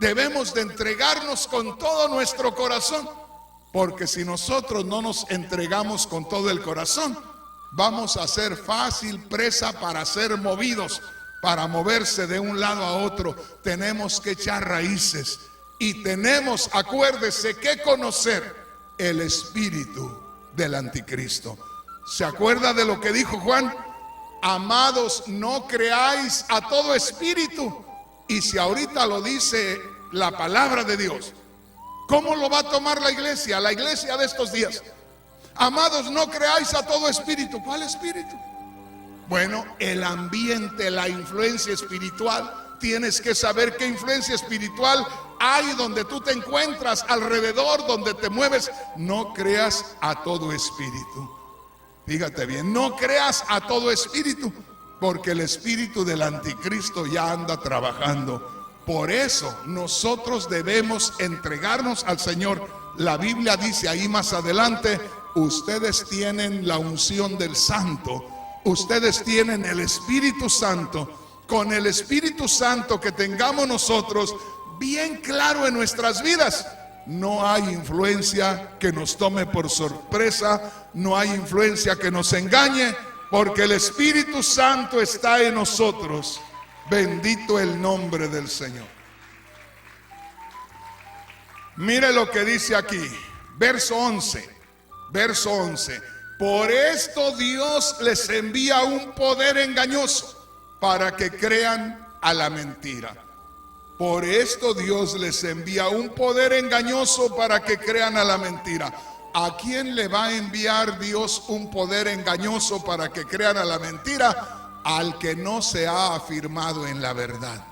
Speaker 1: Debemos de entregarnos con todo nuestro corazón, porque si nosotros no nos entregamos con todo el corazón, vamos a ser fácil presa para ser movidos, para moverse de un lado a otro. Tenemos que echar raíces y tenemos, acuérdese, que conocer el espíritu del anticristo. ¿Se acuerda de lo que dijo Juan? Amados, no creáis a todo espíritu. Y si ahorita lo dice la palabra de Dios, ¿cómo lo va a tomar la iglesia de estos días? Amados, no creáis a todo espíritu. ¿Cuál espíritu? Bueno, el ambiente, la influencia espiritual. Tienes que saber qué influencia espiritual hay donde tú te encuentras, alrededor, donde te mueves. No creas a todo espíritu. Fíjate bien, no creas a todo espíritu, porque el espíritu del anticristo ya anda trabajando. Por eso nosotros debemos entregarnos al Señor. La Biblia dice ahí más adelante: ustedes tienen la unción del Santo, ustedes tienen el Espíritu Santo. Con el Espíritu Santo que tengamos nosotros bien claro en nuestras vidas, no hay influencia que nos tome por sorpresa, no hay influencia que nos engañe, porque el Espíritu Santo está en nosotros. Bendito el nombre del Señor. Mire lo que dice aquí, verso 11. Verso 11. Por esto Dios les envía un poder engañoso para que crean a la mentira. Por esto Dios les envía un poder engañoso para que crean a la mentira. ¿A quién le va a enviar Dios un poder engañoso para que crean a la mentira? Al que no se ha afirmado en la verdad,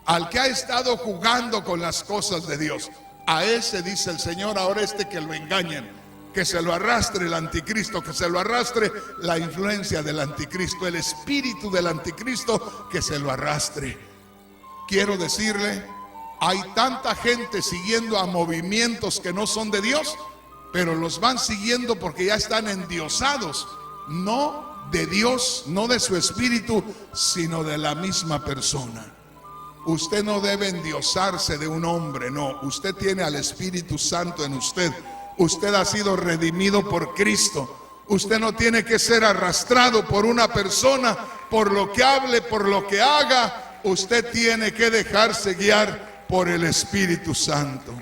Speaker 1: al que ha estado jugando con las cosas de Dios. A ese dice el Señor: ahora que lo engañen, que se lo arrastre el anticristo, que se lo arrastre la influencia del anticristo, el espíritu del anticristo, que se lo arrastre. Quiero decirle, hay tanta gente siguiendo a movimientos que no son de Dios, pero los van siguiendo porque ya están endiosados, no de Dios, no de su espíritu, sino de la misma persona. Usted no debe endiosarse de un hombre, no. Usted tiene al Espíritu Santo en usted. Usted ha sido redimido por Cristo. Usted no tiene que ser arrastrado por una persona, por lo que hable, por lo que haga. Usted tiene que dejarse guiar por el Espíritu Santo.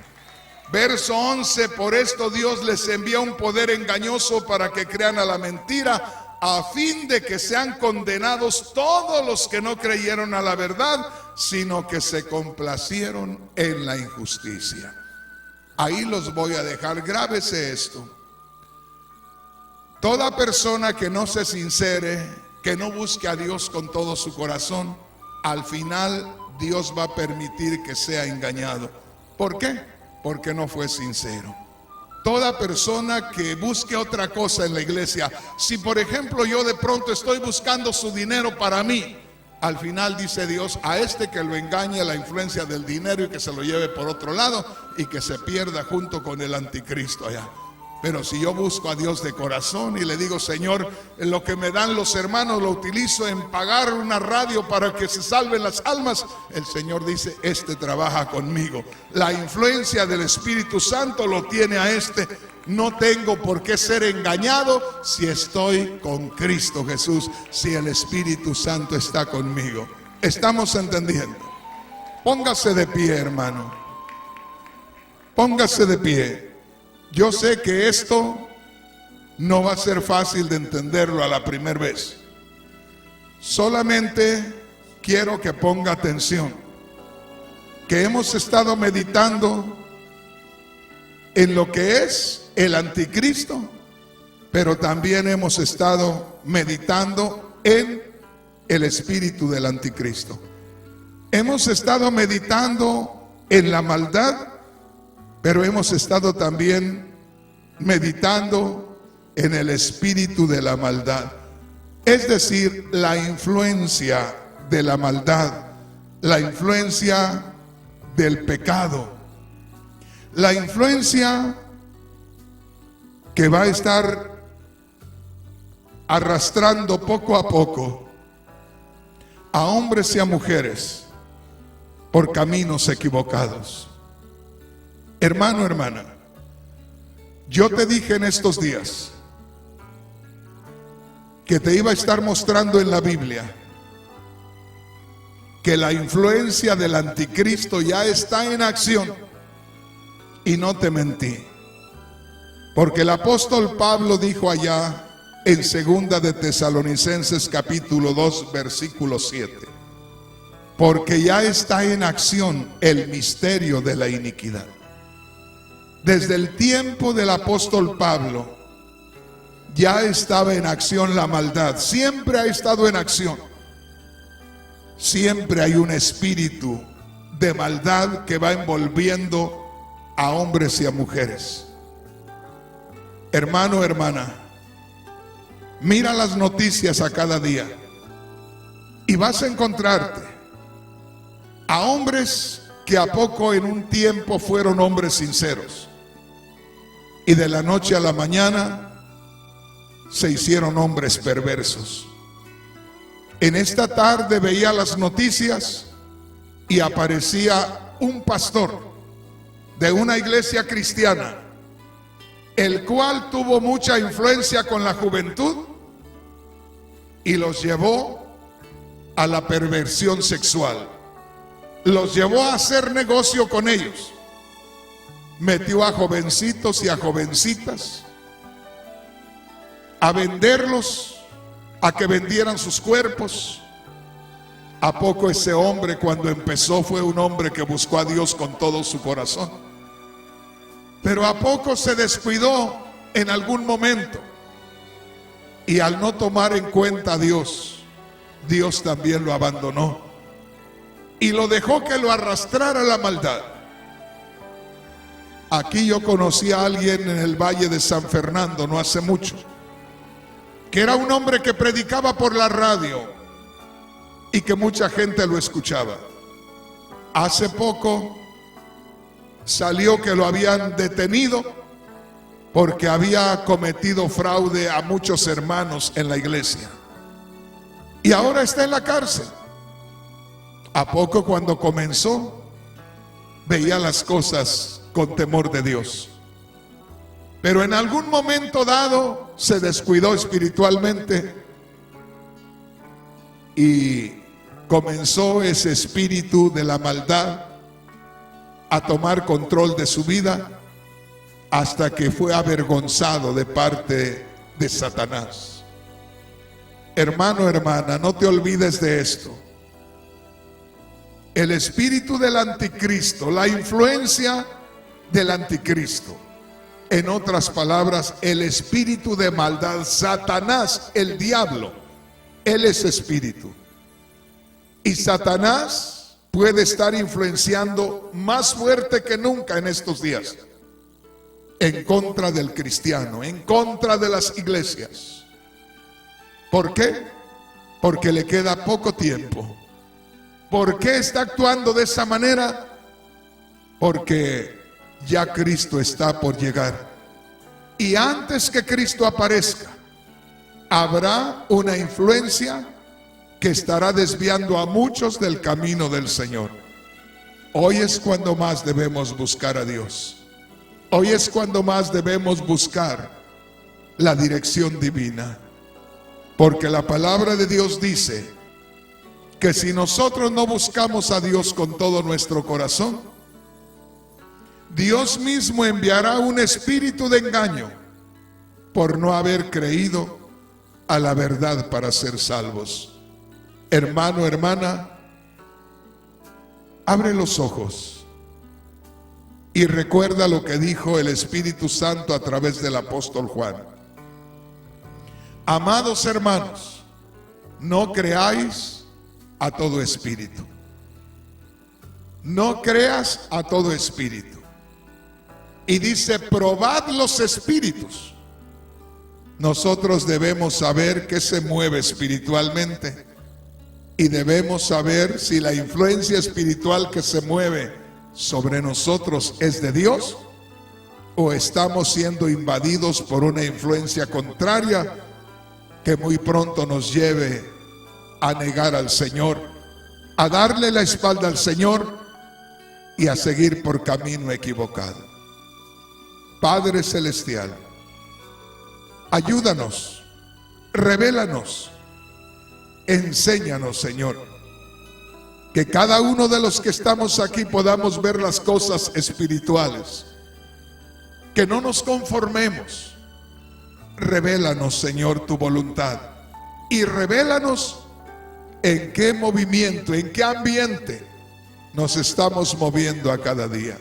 Speaker 1: Verso 11, por esto Dios les envía un poder engañoso para que crean a la mentira, a fin de que sean condenados todos los que no creyeron a la verdad, sino que se complacieron en la injusticia. Ahí los voy a dejar, grábese esto. Toda persona que no se sincere, que no busque a Dios con todo su corazón, al final Dios va a permitir que sea engañado. ¿Por qué? Porque no fue sincero. Toda persona que busque otra cosa en la iglesia, si por ejemplo yo de pronto estoy buscando su dinero para mí, al final dice Dios: a que lo engañe la influencia del dinero y que se lo lleve por otro lado y que se pierda junto con el anticristo allá. Pero si yo busco a Dios de corazón y le digo, Señor, en lo que me dan los hermanos lo utilizo en pagar una radio para que se salven las almas, el Señor dice, este trabaja conmigo. La influencia del Espíritu Santo lo tiene a este. No tengo por qué ser engañado si estoy con Cristo Jesús, si el Espíritu Santo está conmigo. ¿Estamos entendiendo? Póngase de pie, hermano. Póngase de pie. Yo sé que esto no va a ser fácil de entenderlo a la primera vez. Solamente quiero que ponga atención, que hemos estado meditando en lo que es el anticristo, pero también hemos estado meditando en el espíritu del anticristo. Hemos estado meditando en la maldad, pero hemos estado también meditando en el espíritu de la maldad. Es decir, la influencia de la maldad, la influencia del pecado, la influencia que va a estar arrastrando poco a poco a hombres y a mujeres por caminos equivocados. Hermano, hermana, yo te dije en estos días que te iba a estar mostrando en la Biblia que la influencia del anticristo ya está en acción, y no te mentí, porque el apóstol Pablo dijo allá en 2 de Tesalonicenses capítulo 2 versículo 7, porque ya está en acción el misterio de la iniquidad. Desde el tiempo del apóstol Pablo ya estaba en acción la maldad, siempre ha estado en acción. Siempre hay un espíritu de maldad que va envolviendo a hombres y a mujeres. Hermano, hermana, mira las noticias a cada día y vas a encontrarte a hombres que a poco en un tiempo fueron hombres sinceros, y de la noche a la mañana se hicieron hombres perversos. En esta tarde veía las noticias y aparecía un pastor de una iglesia cristiana, el cual tuvo mucha influencia con la juventud y los llevó a la perversión sexual, los llevó a hacer negocio con ellos. Metió a jovencitos y a jovencitas a venderlos, a que vendieran sus cuerpos. ¿A poco ese hombre, cuando empezó, fue un hombre que buscó a Dios con todo su corazón? Pero ¿a poco se descuidó en algún momento? Y al no tomar en cuenta a Dios, Dios también lo abandonó y lo dejó que lo arrastrara la maldad. Aquí yo conocí a alguien en el Valle de San Fernando no hace mucho, que era un hombre que predicaba por la radio y que mucha gente lo escuchaba. Hace poco salió que lo habían detenido porque había cometido fraude a muchos hermanos en la iglesia, y ahora está en la cárcel. ¿A poco cuando comenzó veía las cosas con temor de Dios? Pero en algún momento dado se descuidó espiritualmente y comenzó ese espíritu de la maldad a tomar control de su vida, hasta que fue avergonzado de parte de Satanás. Hermano, hermana, no te olvides de esto. El espíritu del anticristo, la influencia del anticristo, en otras palabras, el espíritu de maldad, Satanás, el diablo, él es espíritu. Y Satanás puede estar influenciando más fuerte que nunca en estos días en contra del cristiano, en contra de las iglesias. ¿Por qué? Porque le queda poco tiempo. ¿Por qué está actuando de esa manera? Porque ya Cristo está por llegar. Y antes que Cristo aparezca, habrá una influencia que estará desviando a muchos del camino del Señor. Hoy es cuando más debemos buscar a Dios. Hoy es cuando más debemos buscar la dirección divina. Porque la palabra de Dios dice que si nosotros no buscamos a Dios con todo nuestro corazón, Dios mismo enviará un espíritu de engaño por no haber creído a la verdad para ser salvos. Hermano, hermana, abre los ojos y recuerda lo que dijo el Espíritu Santo a través del apóstol Juan. Amados hermanos, no creáis a todo espíritu. No creas a todo espíritu. Y dice, probad los espíritus. Nosotros debemos saber qué se mueve espiritualmente y debemos saber si la influencia espiritual que se mueve sobre nosotros es de Dios o estamos siendo invadidos por una influencia contraria que muy pronto nos lleve a negar al Señor, a darle la espalda al Señor y a seguir por camino equivocado. Padre Celestial, ayúdanos, revélanos, enséñanos, Señor, que cada uno de los que estamos aquí podamos ver las cosas espirituales, que no nos conformemos. Revélanos, Señor, tu voluntad y revélanos en qué movimiento, en qué ambiente nos estamos moviendo a cada día.